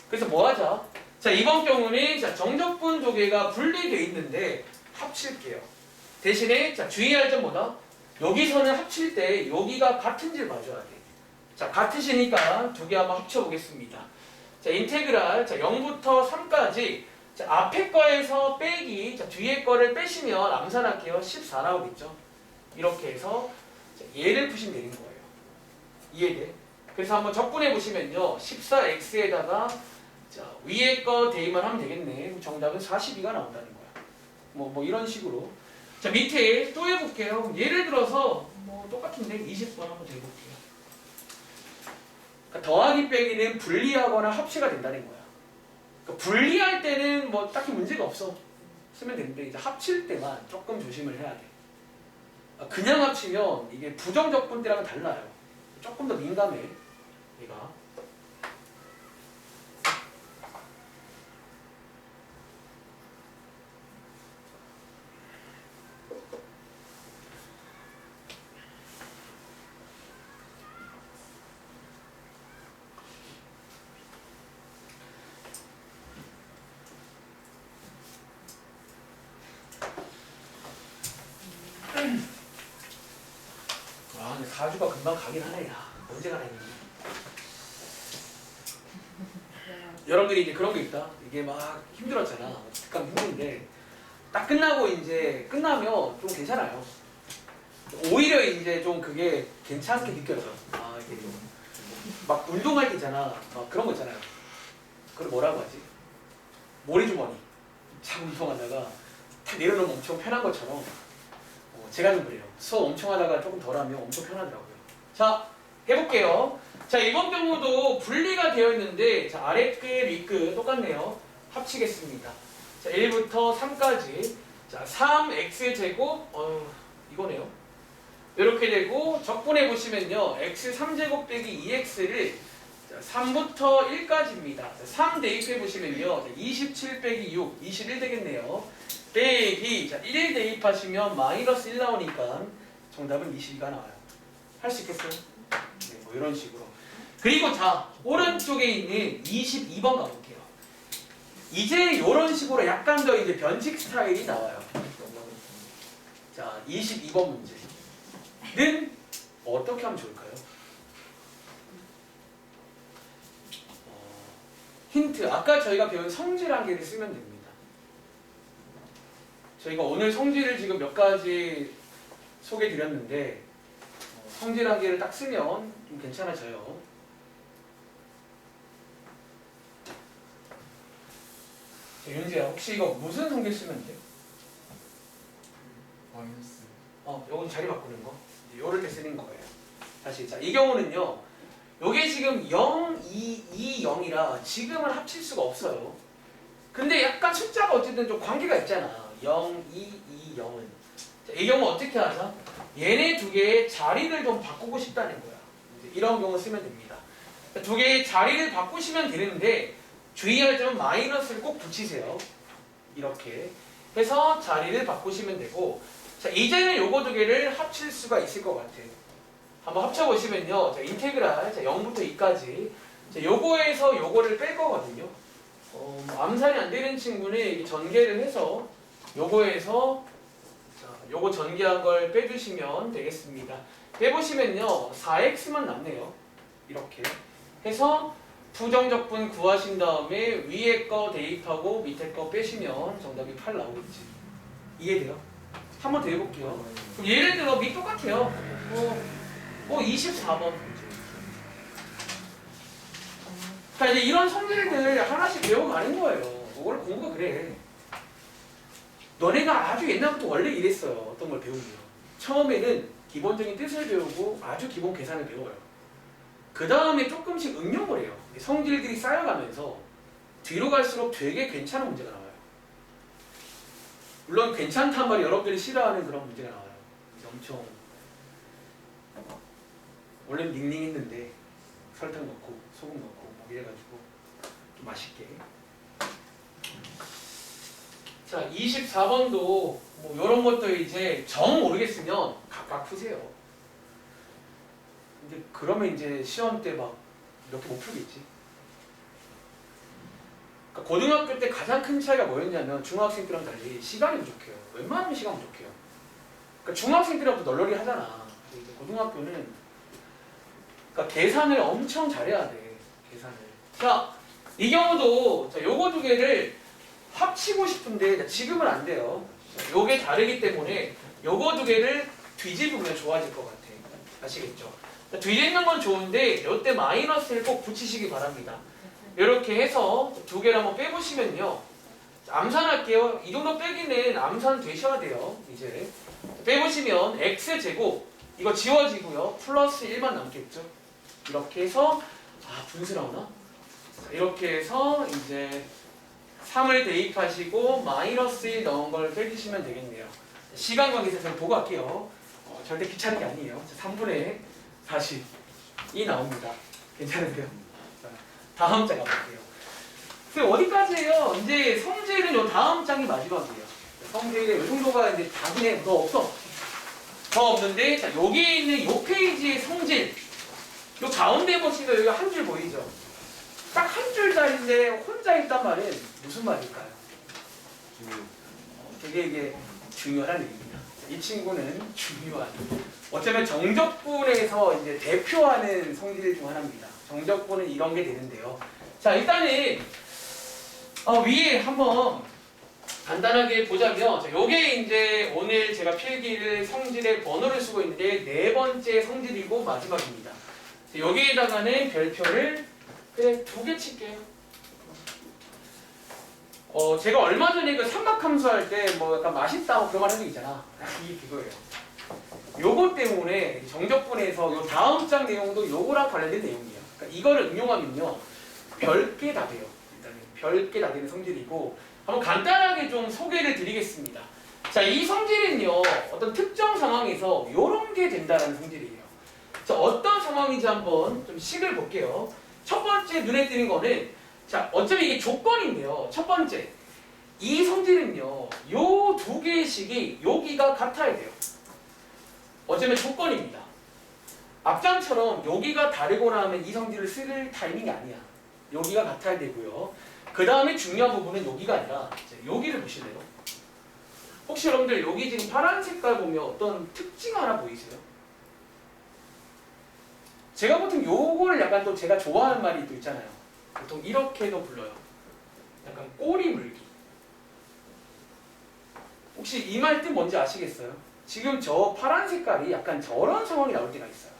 그래서 뭐 하자? 자, 이번 경우는 자, 정적분 두 개가 분리되어 있는데 합칠게요. 대신에 자, 주의할 점 뭐다? 여기서는 합칠 때 여기가 같은지를 봐줘야 돼. 자, 같으시니까 두 개 한번 합쳐보겠습니다. 자, 인테그랄 자, 0부터 3까지 자, 앞에 거에서 빼기 자, 뒤에 거를 빼시면 암산할게요. 14 나오겠죠? 이렇게 해서 자, 얘를 푸시면 되는 거예요. 이해돼? 그래서 한번 적분해 보시면요. 14x에다가 자, 위에 거 대입만 하면 되겠네. 정답은 42가 나온다는 거야. 뭐 이런 식으로. 자, 밑에 또 해볼게요. 예를 들어서 뭐 똑같은데 20번 한번 더 해볼게요. 그러니까 더하기 빼기는 분리하거나 합치가 된다는 거야. 그러니까 분리할 때는 뭐 딱히 문제가 없어. 쓰면 되는데 이제 합칠 때만 조금 조심을 해야 돼. 그냥 합치면 이게 부정적분 때랑은 달라요. 조금 더 민감해. 얘가. 아, 근데 4주가 금방 가긴 하네. 야, 언제 가나 했는데. 여러분들이 이제 그런 게 있다. 이게 막 힘들었잖아. 특강 힘든데 딱 끝나고 이제 끝나면 좀 괜찮아요. 오히려 이제 좀 그게 괜찮게 느껴져. 아, 이게 좀 막 운동할 때 있잖아. 막 그런 거 있잖아요. 그걸 뭐라고 하지? 모래주머니. 참 운동하다가 탁 내려놓으면 엄청 편한 것처럼 제가 좀 그래요. 수업 엄청 하다가 조금 덜 하면 엄청 편하더라고요. 자, 해볼게요. 자, 이번 경우도 분리가 되어 있는데 자, 아랫끝, 윗끝 똑같네요. 합치겠습니다. 자, 1부터 3까지 자, 3x제곱 이거네요. 이렇게 되고 적분해 보시면요. x 3제곱 빼기 2x를 3부터 1까지입니다. 3 대입해 보시면요. 27 빼기 6, 21 되겠네요. 빼기, 자, 1 대입하시면 마이너스 1 나오니까 정답은 22가 나와요. 할 수 있겠어요? 네, 뭐 이런 식으로. 그리고 자, 오른쪽에 있는 22번 가볼게요. 이제 이런 식으로 약간 더 이제 변칙 스타일이 나와요. 자, 22번 문제는 어떻게 하면 좋을까요? 힌트, 아까 저희가 배운 성질한계를 쓰면 됩니다. 저희가 오늘 성질을 지금 몇 가지 소개해 드렸는데 성질한계를 딱 쓰면 좀 괜찮아져요. 자, 윤지야, 혹시 이거 무슨 성질 쓰면 돼? 마이너스. 요건 자리 바꾸는 거. 요럴 때 쓰는 거예요. 다시, 자, 이 경우는요. 요게 지금 0, 2, 0이라 지금은 합칠 수가 없어요. 근데 약간 숫자가 어쨌든 좀 관계가 있잖아. 0, 2, 0은. 자, 이 경우 어떻게 하자? 얘네 두 개의 자리를 좀 바꾸고 싶다는 거야. 이제 이런 경우 쓰면 됩니다. 두 개의 자리를 바꾸시면 되는데 주의할 점은 마이너스를 꼭 붙이세요. 이렇게 해서 자리를 바꾸시면 되고 자, 이제는 요거 두 개를 합칠 수가 있을 것 같아요. 한번 합쳐보시면요. 자, 인테그랄 자, 0부터 2까지 자, 요거에서 요거를 뺄 거거든요. 암산이 안 되는 친구는 이렇게 전개를 해서 요거에서 자, 요거 전개한 걸 빼주시면 되겠습니다. 빼보시면요. 4x만 남네요. 이렇게 해서 부정적분 구하신 다음에 위에 거 대입하고 밑에 거 빼시면 정답이 8 나오겠지. 이해돼요? 한 번 더 해볼게요. 그럼 예를 들어 밑 똑같아요. 24번. 자, 이제 이런 성질들 하나씩 배워가는 거예요. 원래 공부가 그래. 너네가 아주 옛날부터 원래 이랬어요. 어떤 걸 배우면. 처음에는 기본적인 뜻을 배우고 아주 기본 계산을 배워요. 그 다음에 조금씩 응용을 해요. 성질들이 쌓여가면서 뒤로 갈수록 되게 괜찮은 문제가 나와요. 물론 괜찮단 말이 여러분들이 싫어하는 그런 문제가 나와요. 엄청 원래는 닝닝했는데 설탕 넣고 소금 넣고 막 이래가지고 좀 맛있게. 자, 24번도 뭐 이런 것도 이제 정 모르겠으면 각각 푸세요. 근데 그러면 이제 시험 때 막 이렇게 못 풀겠지. 그러니까 고등학교 때 가장 큰 차이가 뭐였냐면 중학생 때랑 달리 시간이 부족해요. 웬만하면 시간 부족해요. 그러니까 중학생 때부터 널널이 하잖아. 근데 고등학교는 그러니까 계산을 엄청 잘해야 돼. 계산을. 자, 이 경우도 자, 요거 두 개를 합치고 싶은데 지금은 안 돼요. 요게 다르기 때문에 요거 두 개를 뒤집으면 좋아질 것 같아. 아시겠죠? 뒤집는 건 좋은데 요때 마이너스를 꼭 붙이시기 바랍니다. 이렇게 해서 두 개를 한번 빼보시면요. 암산할게요. 이 정도 빼기는 암산 되셔야 돼요. 이제 빼보시면 x제곱 이거 지워지고요. 플러스 1만 남겠죠. 이렇게 해서 분수 나오나? 이렇게 해서 이제 3을 대입하시고 마이너스 1 넣은 걸 빼주시면 되겠네요. 시간 관계에서 보고 할게요. 절대 귀찮은 게 아니에요. 3분의 40이 나옵니다. 괜찮으세요? 다음 장 가볼게요. 어디까지예요? 이제 성질은 요 다음 장이 마지막이에요. 성질의 요 정도가 이제 다분해. 더 없어. 더 없는데, 자, 여기 있는 요 페이지의 성질. 요 가운데 보시면 여기 한 줄 보이죠? 딱 한 줄짜리인데 혼자 있단 말은 무슨 말일까요? 되게 이게 중요한 얘기입니다. 이 친구는 중요한. 어쩌면 정적분에서 이제 대표하는 성질 중 하나입니다. 정적분은 이런 게 되는데요. 자, 일단은 위에 한번 간단하게 보자면, 자, 요게 이제 오늘 제가 필기를 성질의 번호를 쓰고 있는데 네 번째 성질이고 마지막입니다. 자, 여기에다가는 별표를 그냥 2개 칠게요. 제가 얼마 전에 그 삼각함수 할 때 뭐 약간 맛있다 그런 말 하는 게 있잖아. 이게 그거예요. 요거 때문에 정적분에서 요 다음 장 내용도 요거랑 관련된 내용이에요. 그러니까 이거를 응용하면요. 별게 다 돼요. 일단은 별게 다 되는 성질이고 한번 간단하게 좀 소개를 드리겠습니다. 자, 이 성질은요. 어떤 특정 상황에서 요런 게 된다는 성질이에요. 자, 어떤 상황인지 한번 좀 식을 볼게요. 첫 번째 눈에 띄는 거는 자, 어차피 이게 조건인데요. 첫 번째, 이 성질은요. 요 두 개의 식이 여기가 같아야 돼요. 어쩌면 조건입니다. 앞장처럼 여기가 다르거나 하면 이 성질을 쓸 타이밍이 아니야. 여기가 같아야 되고요. 그 다음에 중요한 부분은 여기가 아니라 여기를 보실래요? 혹시 여러분들 여기 지금 파란 색깔 보면 어떤 특징 하나 보이세요? 제가 보통 요거를 약간 또 제가 좋아하는 말이 또 있잖아요. 보통 이렇게도 불러요. 약간 꼬리 물기. 혹시 이 말 뜻 뭔지 아시겠어요? 지금 저 파란 색깔이 약간 저런 상황이 나올 때가 있어요.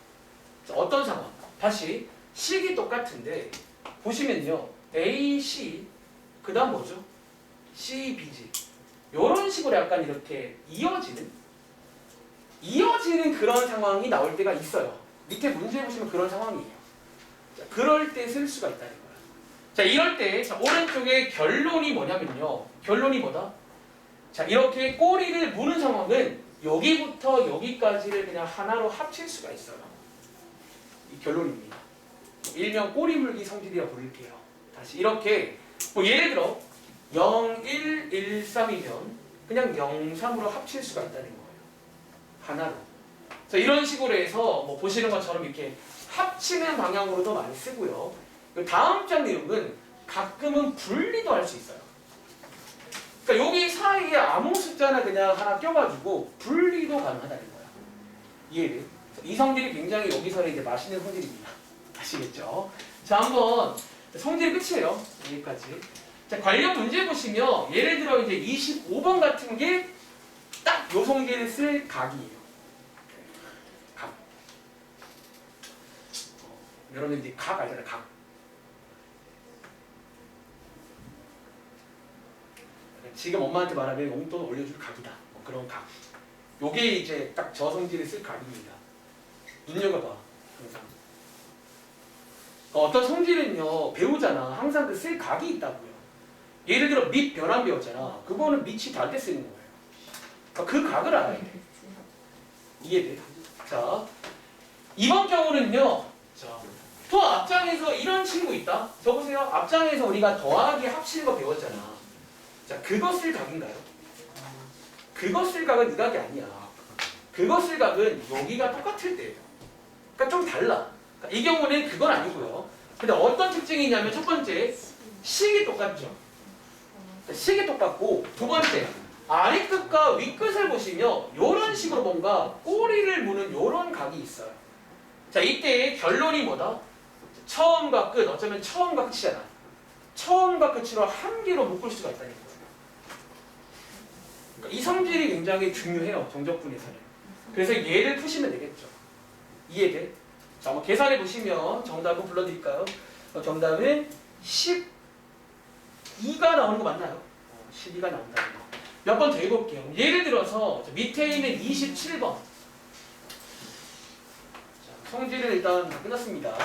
어떤 상황? 다시 식이 똑같은데 보시면요. A, C 그 다음 뭐죠? C, B지. 이런 식으로 약간 이렇게 이어지는 그런 상황이 나올 때가 있어요. 밑에 문제 보시면 그런 상황이에요. 자, 그럴 때 쓸 수가 있다는 거예요. 자, 이럴 때 자, 오른쪽에 결론이 뭐냐면요. 결론이 뭐다? 자, 이렇게 꼬리를 무는 상황은 여기부터 여기까지를 그냥 하나로 합칠 수가 있어요. 이 결론입니다. 일명 꼬리 물기 성질이라 부를게요. 다시 이렇게 뭐 예를 들어 0, 1, 1, 3이면 그냥 0, 3으로 합칠 수가 있다는 거예요. 하나로. 자, 이런 식으로 해서 뭐 보시는 것처럼 이렇게 합치는 방향으로도 많이 쓰고요. 그 다음 장 내용은 가끔은 분리도 할 수 있어요. 그러니까 여기 사이에 아무 숫자나 그냥 하나 껴가지고 분리도 가능하다는 거야. 이해돼? 이 성질이 굉장히 여기서는 이제 맛있는 성질입니다. 아시겠죠? 자, 한번 성질이 끝이에요. 여기까지. 자, 관련 문제 보시면 예를 들어 이제 25번 같은 게 딱 요 성질을 쓸 각이에요. 각. 여러분들 각 알잖아요. 각. 지금 엄마한테 말하면 용돈 올려줄 각이다. 뭐 그런 각. 요게 이제 딱 저 성질을 쓸 각입니다. 눈여겨봐. 항상. 어떤 성질은요 배우잖아. 항상 그 쓸 각이 있다고요. 예를 들어 밑 변환 배웠잖아. 그거는 밑이 달 때 쓰는 거예요. 그러니까 그 각을 알아야 돼. 이해돼? 자, 이번 경우는요. 자, 또 앞장에서 이런 친구 있다. 저 보세요. 앞장에서 우리가 더하기 합치는 거 배웠잖아. 자, 그거 쓸 각인가요? 그거 쓸 각은 이 각이 아니야. 그거 쓸 각은 여기가 똑같을 때예요. 그러니까 좀 달라. 그러니까 이 경우는 그건 아니고요. 근데 어떤 특징이 있냐면 첫 번째, 식이 똑같죠. 식이 똑같고 두 번째, 아래 끝과 위 끝을 보시면 이런 식으로 뭔가 꼬리를 무는 이런 각이 있어요. 자, 이때 결론이 뭐다? 처음과 끝, 어쩌면 처음과 끝이잖아. 처음과 끝으로 한 개로 묶을 수가 있다는 거예요. 그러니까 이 성질이 굉장히 중요해요. 정적분에서는. 그래서 얘를 푸시면 되겠죠. 이해돼? 자, 한번 계산해 보시면 정답 한번 불러드릴까요? 정답은 12가 나오는 거 맞나요? 12가 나온다는 거. 몇 번 더 해볼게요. 예를 들어서 밑에 있는 27번. 자, 성질은 일단 다 끝났습니다.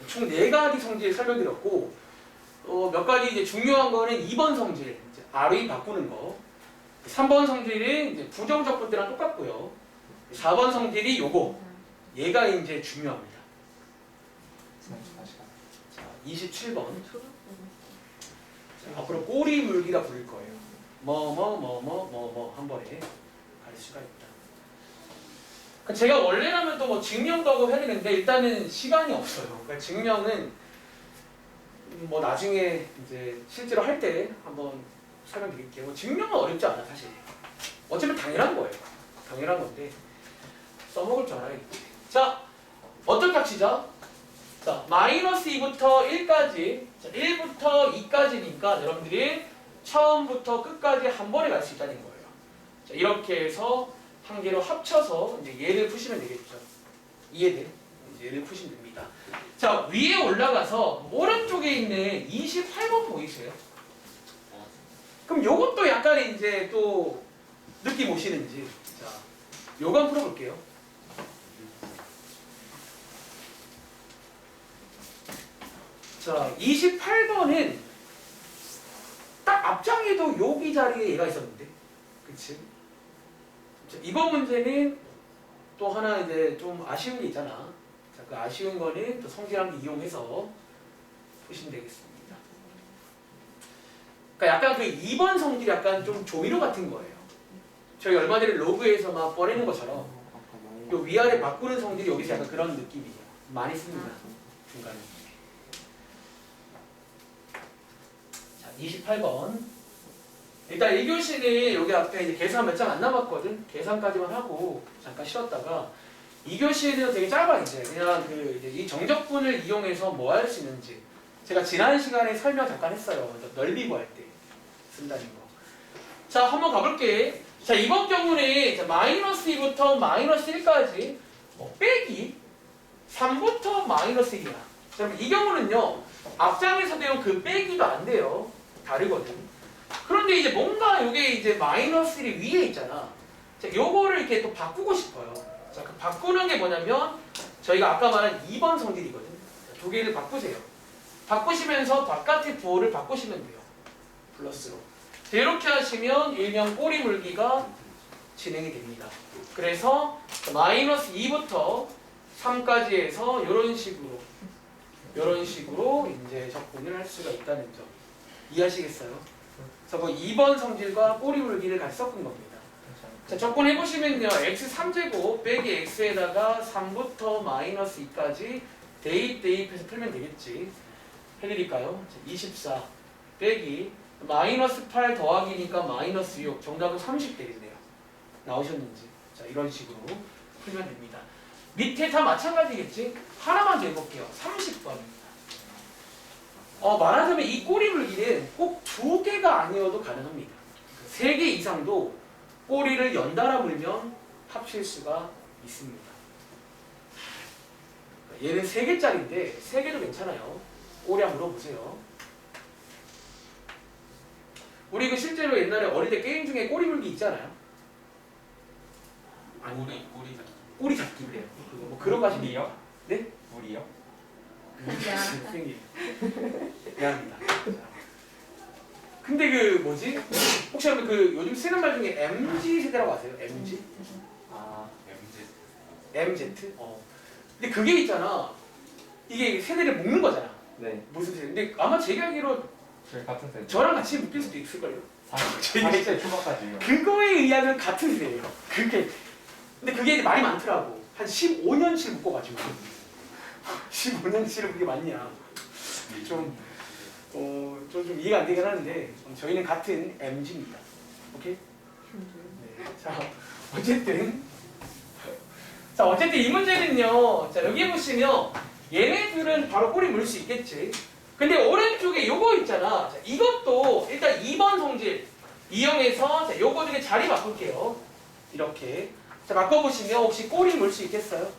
총 4가지 성질 설명드렸고 몇 가지 이제 중요한 거는 2번 성질, 이제 RE 바꾸는 거. 3번 성질이 이제 부정적분들랑 똑같고요. 4번 성질이 요거. 얘가 이제 중요합니다. 자, 27번. 자, 앞으로 꼬리 물기라 부를 거예요. 한 번에 갈 수가 있다. 그러니까 제가 원래라면 또 뭐 증명도 하고 해야 되는데 일단은 시간이 없어요. 그러니까 증명은 뭐 나중에 이제 실제로 할 때 한번 설명드릴게요. 증명은 어렵지 않아 사실. 어차피 당연한 거예요. 당연한 건데 써먹을 줄 알아야겠지. 자, 어떻게 합치자? 자, 마이너스 2부터 1까지, 자, 1부터 2까지니까 여러분들이 처음부터 끝까지 한 번에 갈 수 있다는 거예요. 자, 이렇게 해서 한 개로 합쳐서 이제 얘를 푸시면 되겠죠. 이해돼? 이제 얘를 푸시면 됩니다. 자, 위에 올라가서 오른쪽에 있는 28번 보이세요? 그럼 요것도 약간 이제 또 느낌 오시는지. 자, 요거 한번 풀어볼게요. 자, 28번은 딱 앞장에도 여기 자리에 얘가 있었는데, 그치? 자, 이번 문제는 또 하나 이제 좀 아쉬운 게 있잖아. 자, 그 아쉬운 거는 또 성질함수 이용해서 보시면 되겠습니다. 그러니까 약간 그 2번 성질이 약간 좀 조미료 같은 거예요. 저희 얼마 전에 로그에서 막 꺼내는 것처럼 요 위아래 바꾸는 성질이 여기서 약간 그런 느낌이에요. 많이 씁니다. 중간에. 자, 28번. 일단 1교시는 여기 앞에 이제 계산 몇 장 안 남았거든. 계산까지만 하고 잠깐 쉬었다가 2교시는 되게 짧아 이제. 그냥 그 이제 이 정적분을 이용해서 뭐 할 수 있는지. 제가 지난 시간에 설명 잠깐 했어요. 넓이 구할 때 쓴다는 거. 자, 한번 가볼게. 자, 이번 경우는 자, 마이너스 2부터 마이너스 1까지 빼기 3부터 마이너스 1이야. 자, 그럼 이 경우는요. 앞장에서 배운 그 빼기도 안 돼요. 다르거든. 그런데 이제 뭔가 이게 이제 마이너스 1이 위에 있잖아. 자, 요거를 이렇게 또 바꾸고 싶어요. 자, 그 바꾸는 게 뭐냐면 저희가 아까 말한 2번 성질이거든. 자, 두 개를 바꾸세요. 바꾸시면서 바깥의 부호를 바꾸시면 돼요. 플러스로. 자, 이렇게 하시면 일명 꼬리 물기가 진행이 됩니다. 그래서 마이너스 2부터 3까지 해서 이런 식으로 이제 적분을 할 수가 있다는 점 이해하시겠어요? 그래서 뭐 2번 성질과 꼬리 물기를 같이 섞은 겁니다. 자, 접근해보시면요. x 3제곱 빼기 x에다가 3부터 마이너스 2까지 대입해서 풀면 되겠지. 해드릴까요? 자, 24 빼기 마이너스 8 더하기니까 마이너스 6. 정답은 30 되겠네요. 나오셨는지. 자, 이런 식으로 풀면 됩니다. 밑에 다 마찬가지겠지? 하나만 더 해볼게요. 30번입니다. 말하자면 이 꼬리물기는 꼭 2개가 아니어도 가능합니다. 3개 이상도 꼬리를 연달아 물면 합칠 수가 있습니다. 얘는 3개짜리인데 3개도 괜찮아요. 꼬리 한번 물어보세요. 우리 그 실제로 옛날에 어릴 때 게임 중에 꼬리 물기 있잖아요. 꼬리 잡기 그래요. 뭐 그런 거 하시면 물이요? 네? 물이요? 선생님 미안합니다. 근데 그 뭐지? 혹시 여러분 그 요즘 쓰는 말 중에 MZ 세대라고 아세요? MZ? 아, MZ. MZ? 근데 그게 있잖아. 이게 세대를 묶는 거잖아. 네. 무슨 세대? 근데 아마 제가 알기로 저희 같은 세대. 저랑 같이 묶일 수도 있을걸요? 40대 초반까지요. 그거에 의하면 같은 세대예요. 근데 그게 이제 말이 많더라고. 한 15년치를 묶어가지고 15년치를 그게 맞냐? 좀 이해가 안 되긴 하는데 저희는 같은 MG입니다. 오케이? 네. 자 어쨌든 이 문제는요. 자 여기 보시면 얘네들은 바로 꼬리 물 수 있겠지. 근데 오른쪽에 요거 있잖아. 자, 이것도 일단 2번 성질 이용해서 자, 요거 중에 자리 바꿀게요. 이렇게. 자 바꿔보시면 혹시 꼬리 물 수 있겠어요?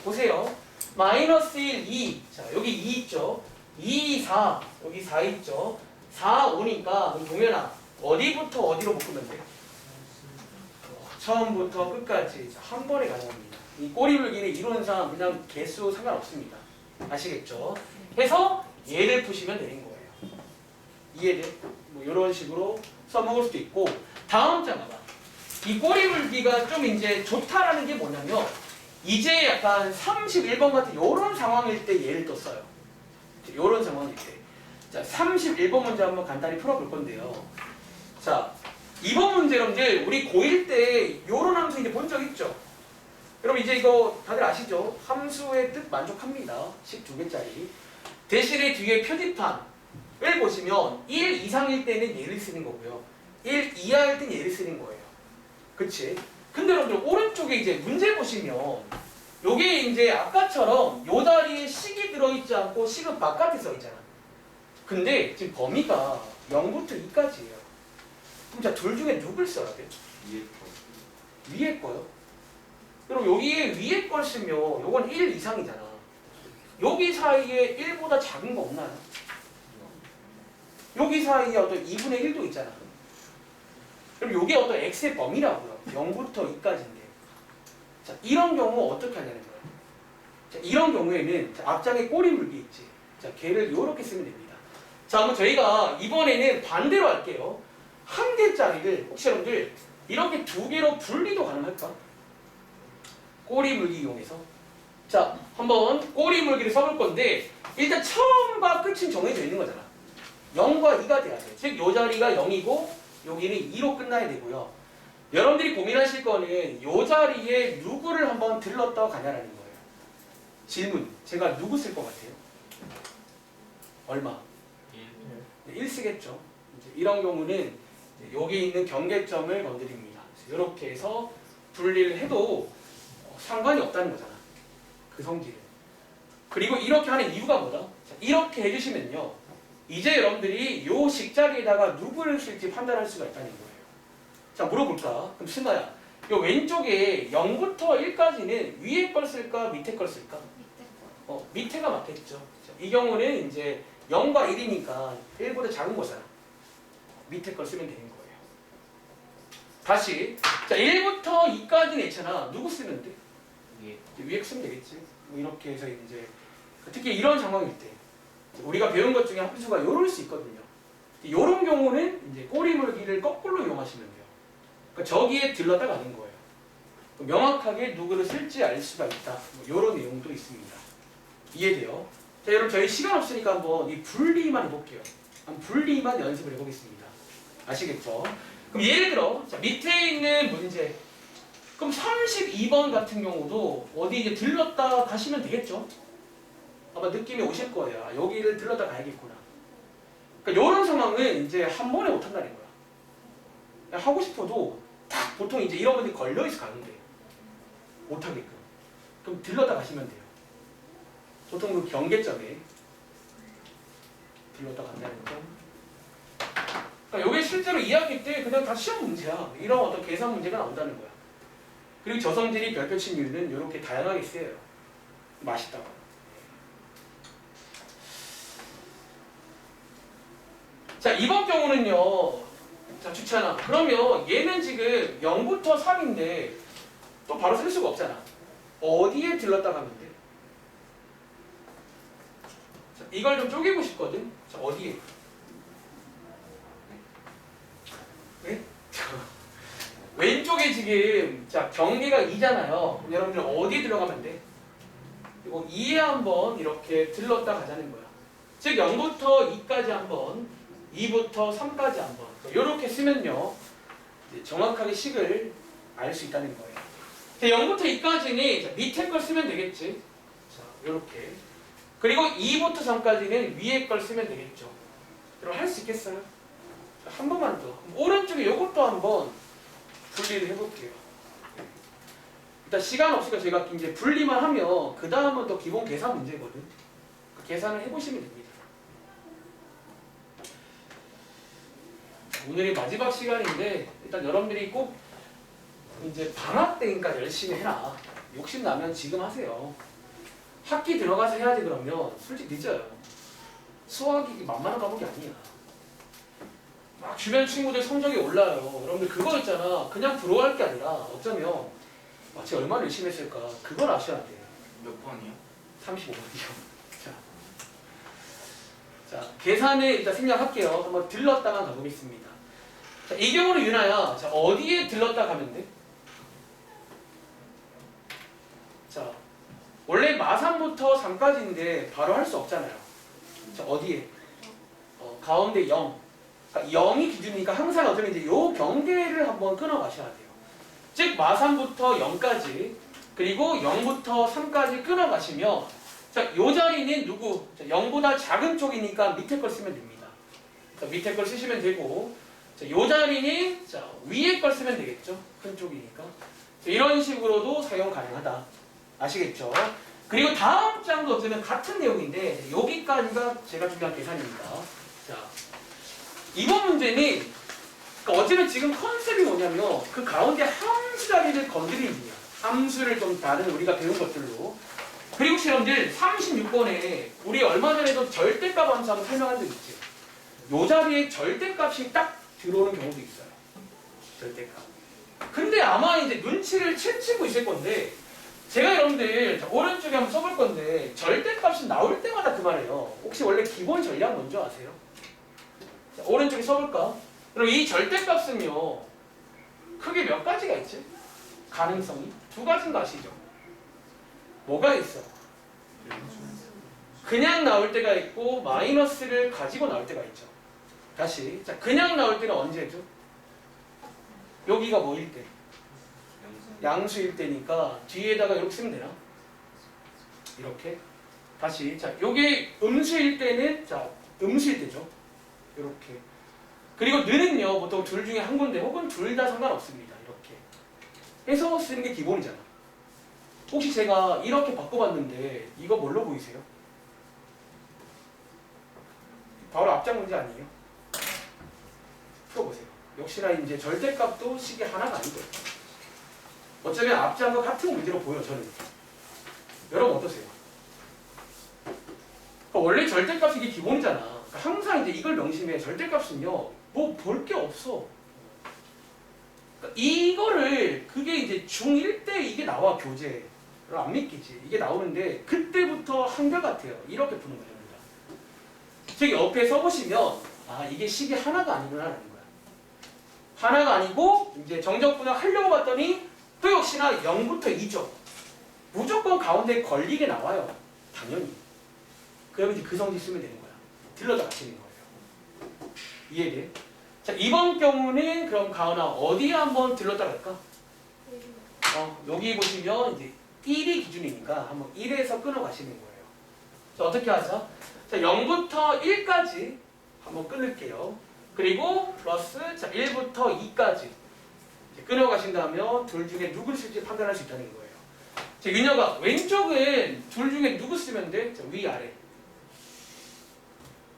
보세요. 마이너스 1, 2. 자 여기 2 있죠. 2, 4. 여기 4 있죠. 4, 5니까 동현아 어디부터 어디로 묶으면 돼? 처음부터 끝까지 한 번에 가능합니다. 이 꼬리 물기는 이론상 그냥 개수 상관없습니다. 아시겠죠? 해서 얘를 푸시면 되는 거예요. 이해돼? 뭐 이런 식으로 써먹을 수도 있고 다음 장 봐봐. 이 꼬리 물기가 좀 이제 좋다라는 게 뭐냐면 이제 약간 31번 같은 이런 상황일 때 얘를 또 써요. 이런 상황일 때. 자, 31번 문제 한번 간단히 풀어볼 건데요. 자, 이번 문제 여러분들 우리 고1 때 이런 함수 이제 본 적 있죠? 여러분 이제 이거 다들 아시죠? 함수의 뜻 만족합니다. 12개짜리. 대신에 뒤에 표지판을 보시면 1 이상일 때는 얘를 쓰는 거고요. 1 이하일 때는 얘를 쓰는 거예요. 그치? 근데 여러분들 오른쪽에 이제 문제 보시면 요게 이제 아까처럼 요 자리에 식이 들어있지 않고 식은 바깥에 써 있잖아. 근데 지금 범위가 0부터 2까지예요. 그럼 자, 둘 중에 누굴 써야 돼? 위에 거요. 그럼 여기에 위에 걸 쓰면 요건 1 이상이잖아. 여기 사이에 1보다 작은 거 없나요? 여기 사이에 어떤 2분의 1도 있잖아. 그럼 요게 어떤 x의 범위라고요. 0부터 2까지인데. 자, 이런 경우 어떻게 하냐는 거예요. 자, 이런 경우에는 자, 앞장에 꼬리 물기 있지. 자, 걔를 요렇게 쓰면 됩니다. 자, 그럼 저희가 이번에는 반대로 할게요. 한 개짜리를 혹시 여러분들 이렇게 2개로 분리도 가능할까? 꼬리 물기 이용해서. 자, 한번 꼬리 물기를 써볼 건데 일단 처음과 끝은 정해져 있는 거잖아. 0과 2가 돼야 돼. 즉, 요 자리가 0이고 여기는 2로 끝나야 되고요. 여러분들이 고민하실 거는 요 자리에 누구를 한번 들렀다 가냐라는 거예요. 질문. 제가 누구 쓸 것 같아요? 얼마? 1 쓰겠죠. 이제 이런 경우는 여기 있는 경계점을 건드립니다. 이렇게 해서 분리를 해도 상관이 없다는 거잖아. 그 성질은. 그리고 이렇게 하는 이유가 뭐다? 자, 이렇게 해주시면요. 이제 여러분들이 요 식자리에다가 누구를 쓸지 판단할 수가 있다는 거예요. 자, 물어볼까? 그럼 승아야, 요 왼쪽에 0부터 1까지는 위에 걸 쓸까? 밑에 걸 쓸까? 밑에가 맞겠죠. 자, 이 경우는 이제 0과 1이니까 1보다 작은 거잖아. 밑에 걸 쓰면 되는 거예요. 다시. 자, 1부터 2까지는 있잖아. 누구 쓰면 돼? 위에 쓰면 되겠지. 뭐 이렇게 해서 이제 특히 이런 상황일 때 우리가 배운 것 중에 함수가 요럴 수 있거든요. 요런 경우는 이제 꼬리 물기를 거꾸로 이용하시면 돼요. 그러니까 저기에 들렀다 가는 거예요. 명확하게 누구를 쓸지 알 수가 있다. 뭐 요런 내용도 있습니다. 이해돼요? 자, 여러분 저희 시간 없으니까 한번 이 분리만 해볼게요. 한번 분리만 연습을 해보겠습니다. 아시겠죠? 그럼 예를 들어 자, 밑에 있는 문제 그럼 32번 같은 경우도 어디 이제 들렀다 가시면 되겠죠? 아마 느낌이 오실 거예요. 아, 여기를 들렀다 가야겠구나. 그러니까 이런 상황은 이제 한 번에 못 한다는 거야. 그냥 하고 싶어도 딱 보통 이제 이런 분들이 걸려있어 가는데 못 하게끔. 그럼 들렀다 가시면 돼요. 보통 그 경계점에 들렀다 간다는 점. 그러니까 이게 실제로 2학기 때 그냥 다 시험 문제야. 이런 어떤 계산 문제가 나온다는 거야. 그리고 저성질이 별표 침률은 이렇게 다양하게 쓰여요. 맛있다고. 자, 이번 경우는요. 자, 주찬아. 그러면 얘는 지금 0부터 3인데 또 바로 쓸 수가 없잖아. 어디에 들렀다 가면 돼? 자, 이걸 좀 쪼개고 싶거든. 자, 어디에? 네? 왼쪽에 지금 자 경계가 2잖아요. 여러분들 어디 들어가면 돼? 그리고 2에 한번 이렇게 들렀다 가자는 거야. 즉 0부터 2까지 한번, 2부터 3까지 한번 이렇게 쓰면요 이제 정확하게 식을 알 수 있다는 거예요. 0부터 2까지는 밑에 걸 쓰면 되겠지. 자 이렇게. 그리고 2부터 3까지는 위에 걸 쓰면 되겠죠. 그럼 할 수 있겠어요? 자, 한 번만 더. 오른쪽에 이것도 한번 분리를 해볼게요. 일단 시간 없으니까 저희가 이제 분리만 하면 그 다음은 또 기본 계산 문제거든. 그 계산을 해보시면 됩니다. 오늘이 마지막 시간인데 일단 여러분들이 꼭 이제 방학 때니까 열심히 해라. 욕심 나면 지금 하세요. 학기 들어가서 해야지 그러면 솔직히 늦어요. 수학이 만만한 과목이 아니야. 막 주변 친구들 성적이 올라요. 여러분들 그거 있잖아. 그냥 부러워할 게 아니라 어쩌면 제가 얼마나 열심히 했을까 그걸 아셔야 돼. 몇 번이요? 35번이요. 자, 계산을 일단 생략할게요. 한번 들렀다만 가보겠습니다. 자, 이 경우는 유나야. 자, 어디에 들렀다 가면 돼? 자, 원래 마3부터 3까지인데 바로 할 수 없잖아요. 자, 어디에? 가운데 0. 그러니까 0이 기준이니까 항상 어쩌면 이제 요 경계를 한번 끊어 가셔야 돼요. 즉 마3부터 0까지 그리고 0부터 3까지 끊어 가시면 자, 요 자리는 누구? 자, 0보다 작은 쪽이니까 밑에 걸 쓰면 됩니다. 자, 밑에 걸 쓰시면 되고 자, 요 자리는 자, 위에 걸 쓰면 되겠죠. 큰 쪽이니까. 자, 이런 식으로도 사용 가능하다. 아시겠죠? 그리고 다음 장도 어쩌면 같은 내용인데 여기까지가 제가 준비한 계산입니다. 자, 이번 문제는 그러니까 어쩌면 지금 컨셉이 뭐냐면 그 가운데 함수 자리를 건드리는 거야. 함수를 좀 다른 우리가 배운 것들로. 그리고 혹시 여러분들 36번에 우리 얼마 전에도 절대값 함수 한번 설명한 적 있지? 요 자리에 절대값이 딱 들어오는 경우도 있어요. 절대값. 근데 아마 이제 눈치를 채치고 있을 건데 제가 여러분들 오른쪽에 한번 써볼 건데 절대값이 나올 때마다 그만해요. 혹시 원래 기본 전략 뭔지 아세요? 자, 오른쪽에 써볼까? 그럼 이 절대값은요 크게 몇 가지가 있지? 가능성이? 두 가지인 거 아시죠? 뭐가 있어? 그냥 나올 때가 있고 마이너스를 가지고 나올 때가 있죠. 다시 자 그냥 나올 때는 언제죠? 여기가 뭐일 때? 양수일 때니까 뒤에다가 이렇게 쓰면 되나? 이렇게 다시 자 요게 음수일 때는 자 음수일 때죠. 이렇게 그리고 는은요 보통 둘 중에 한 군데 혹은 둘 다 상관없습니다. 이렇게 해서 쓰는 게 기본이잖아. 혹시 제가 이렇게 바꿔봤는데 이거 뭘로 보이세요? 바로 앞장 문제 아니에요? 풀어보세요. 역시나 이제 절대값도 식이 하나가 아니고요. 어쩌면 앞장과 같은 문제로 보여 저는. 여러분 어떠세요? 그러니까 원래 절대값이 이게 기본이잖아. 그러니까 항상 이제 이걸 명심해. 절대값은요 뭐 볼 게 없어. 그러니까 이거를 그게 이제 중1 때 이게 나와 교재. 안 믿기지. 이게 나오는데 그때부터 한결같아요. 이렇게 푸는 겁니다. 즉 옆에 써보시면 아 이게 식이 하나가 아니구나라는 거야. 하나가 아니고 이제 정적분을 하려고 봤더니 또 역시나 0부터 2죠. 무조건 가운데 걸리게 나와요. 당연히. 그러면 이제 그 성질 쓰면 되는 거야. 들러다 맞추는 거예요. 이해돼? 자 이번 경우는 그럼 가은아 어디에 한번 들렀다 갈까? 여기 보시면 이제 1이 기준이니까 한번 1에서 끊어 가시는 거예요. 자, 어떻게 하죠? 자, 0부터 1까지 한번 끊을게요. 그리고 플러스 자, 1부터 2까지 끊어 가신다면 둘 중에 누구 쓸지 판단할 수 있다는 거예요. 자, 윤혁아, 왼쪽은 둘 중에 누구 쓰면 돼? 자, 위, 아래.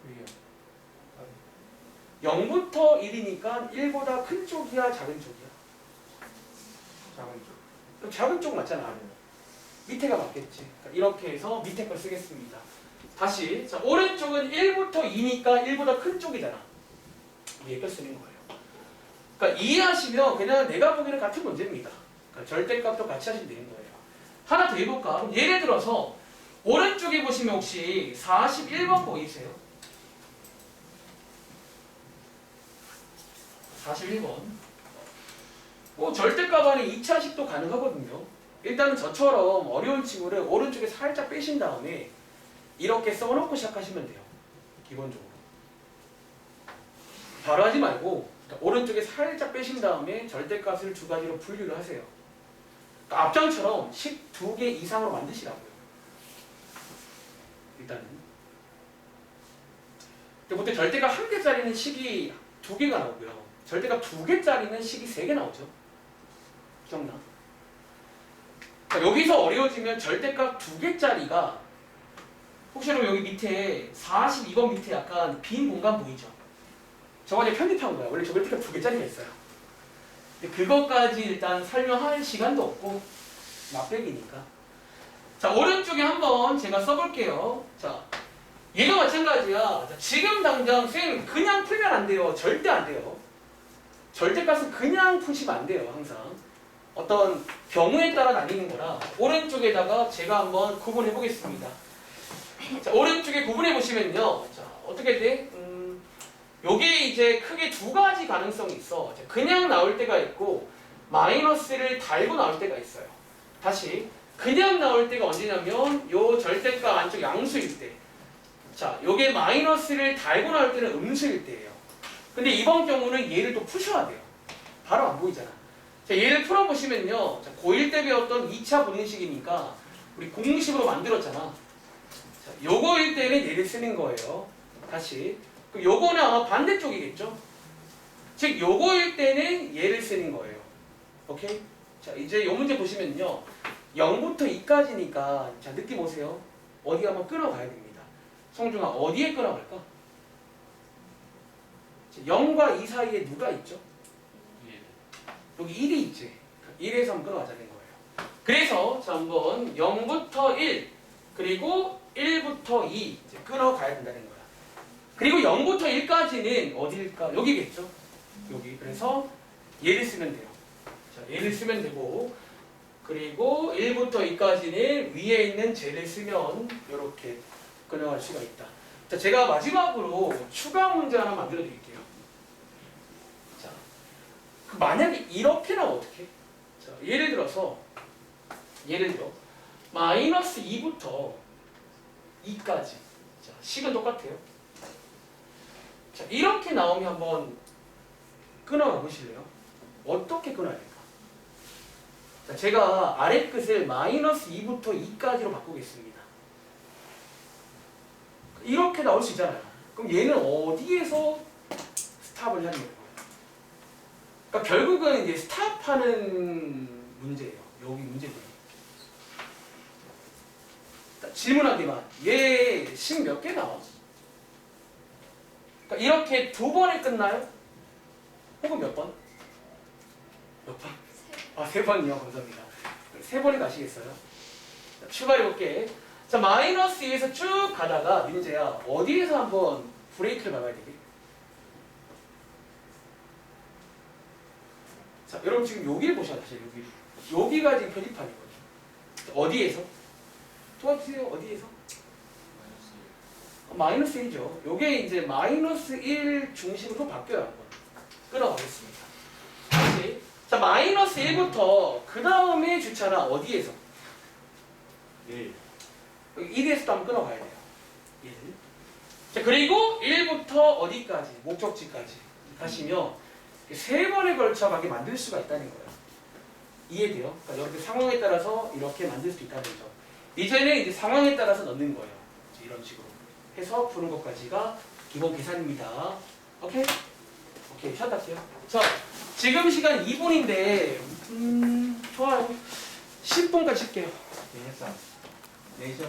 위요. 0부터 1이니까 1보다 큰 쪽이야, 작은 쪽이야? 작은 쪽. 그럼 작은 쪽 맞잖아. 밑에가 맞겠지. 그러니까 이렇게 해서 밑에 걸 쓰겠습니다. 다시, 자, 오른쪽은 1부터 2니까 1보다 큰 쪽이잖아. 위에 걸 쓰는 거예요. 그러니까 이해하시면 그냥 내가 보기에는 같은 문제입니다. 그러니까 절대값도 같이 하시면 되는 거예요. 하나 더 해볼까? 그럼 예를 들어서 오른쪽에 보시면 혹시 41번 보이세요? 41번. 절대값 안에 2차식도 가능하거든요. 일단은 저처럼 어려운 친구를 오른쪽에 살짝 빼신 다음에 이렇게 써놓고 시작하시면 돼요. 기본적으로. 바로 하지 말고 오른쪽에 살짝 빼신 다음에 절대값을 두 가지로 분류를 하세요. 그러니까 앞장처럼 식 2개 이상으로 만드시라고요. 일단은. 보통 절대값 1개짜리는 식이 2개가 나오고요. 절대값 2개짜리는 식이 3개 나오죠. 기억나? 그러니까 여기서 어려워지면 절대값 2개짜리가 혹시나 여기 밑에 42번 밑에 약간 빈 공간 보이죠? 저거 이제 편집한 거야. 원래 절대값 2개짜리가 있어요. 근데 그것까지 일단 설명할 시간도 없고 맛배기니까. 자, 오른쪽에 한번 제가 써볼게요. 자, 얘가 마찬가지야. 자, 지금 당장 선생님 그냥 풀면 안 돼요. 절대 안 돼요. 절대값은 그냥 푸시면 안 돼요. 항상. 어떤 경우에 따라 나뉘는 거라 오른쪽에다가 제가 한번 구분해 보겠습니다. 자, 오른쪽에 구분해 보시면요. 자, 어떻게 돼? 요게 이제 크게 두 가지 가능성이 있어. 자, 그냥 나올 때가 있고 마이너스를 달고 나올 때가 있어요. 다시 그냥 나올 때가 언제냐면 요 절대값 안쪽 양수일 때. 자, 요게 마이너스를 달고 나올 때는 음수일 때예요. 근데 이번 경우는 얘를 또 푸셔야 돼요. 바로 안 보이잖아. 자, 얘를 풀어보시면요. 자, 고1 때 배웠던 2차 분해식이니까 우리 공식으로 만들었잖아. 자, 요거일 때는 얘를 쓰는 거예요. 다시. 그럼 요거는 아마 반대쪽이겠죠? 즉, 요거일 때는 얘를 쓰는 거예요. 오케이? 자, 이제 요 문제 보시면요. 0부터 2까지니까, 자, 느낌 오세요? 어디 한번 끊어가야 됩니다. 성중아, 어디에 끊어갈까? 0과 2 사이에 누가 있죠? 여기 1이 있지. 1에서 한번 끊어가자는 거예요. 그래서 자, 한번 0부터 1 그리고 1부터 2 이제 끊어가야 된다는 거야. 그리고 0부터 1까지는 어디일까? 여기겠죠. 여기. 그래서 얘를 쓰면 돼요. 자, 얘를 쓰면 되고 그리고 1부터 2까지는 위에 있는 쟤를 쓰면 이렇게 끊어갈 수가 있다. 자, 제가 마지막으로 추가 문제 하나 만들어 드릴게요. 자, 만약에 이렇게 나오면 어떡해? 자, 예를 들어 마이너스 2부터 2까지. 자, 식은 똑같아요. 자, 이렇게 나오면 한번 끊어가 보실래요? 어떻게 끊어야 될까? 자, 제가 아래 끝을 마이너스 2부터 2까지로 바꾸겠습니다. 이렇게 나올 수 있잖아요. 그럼 얘는 어디에서 스탑을 하는 거예요? 그러니까 결국은 이제 스탑하는 문제예요. 여기 문제들이. 질문하기만. 얘 식 몇 개 나와? 그러니까 이렇게 두 번에 끝나요? 혹은 몇 번? 몇 번? 아, 세 번이요. 감사합니다. 세 번에 가시겠어요? 자, 출발해볼게. 자, 마이너스 2에서 쭉 가다가 민재야 어디에서 한번 브레이크를 밟아야 되게? 자, 여러분 지금 여기를 보셔야 돼요. 여기가 지금 표지판이거든요. 어디에서? 도와주세요. 어디에서? 마이너스 1이죠. 요게 이제 마이너스 1 중심으로 바뀌어요. 한번 끊어가겠습니다. 다시. 자, 마이너스 1부터 그 다음에 주차나 어디에서? 1. 1에서도 한번 끊어가야 돼요. 1. 자, 그리고 1부터 어디까지? 목적지까지 가시면 세 번에 걸쳐 가게 만들 수가 있다는 거예요. 이해돼요? 그러니까 여러분들 상황에 따라서 이렇게 만들 수 있다는 점. 이제는 이제 상황에 따라서 넣는 거예요. 이제 이런 식으로 해서 푸는 것까지가 기본 계산입니다. 오케이? 오케이, 쉬었다 할게요. 자, 지금 시간 2분인데 좋아요. 10분까지 쉴게요. 네, 했어. 네,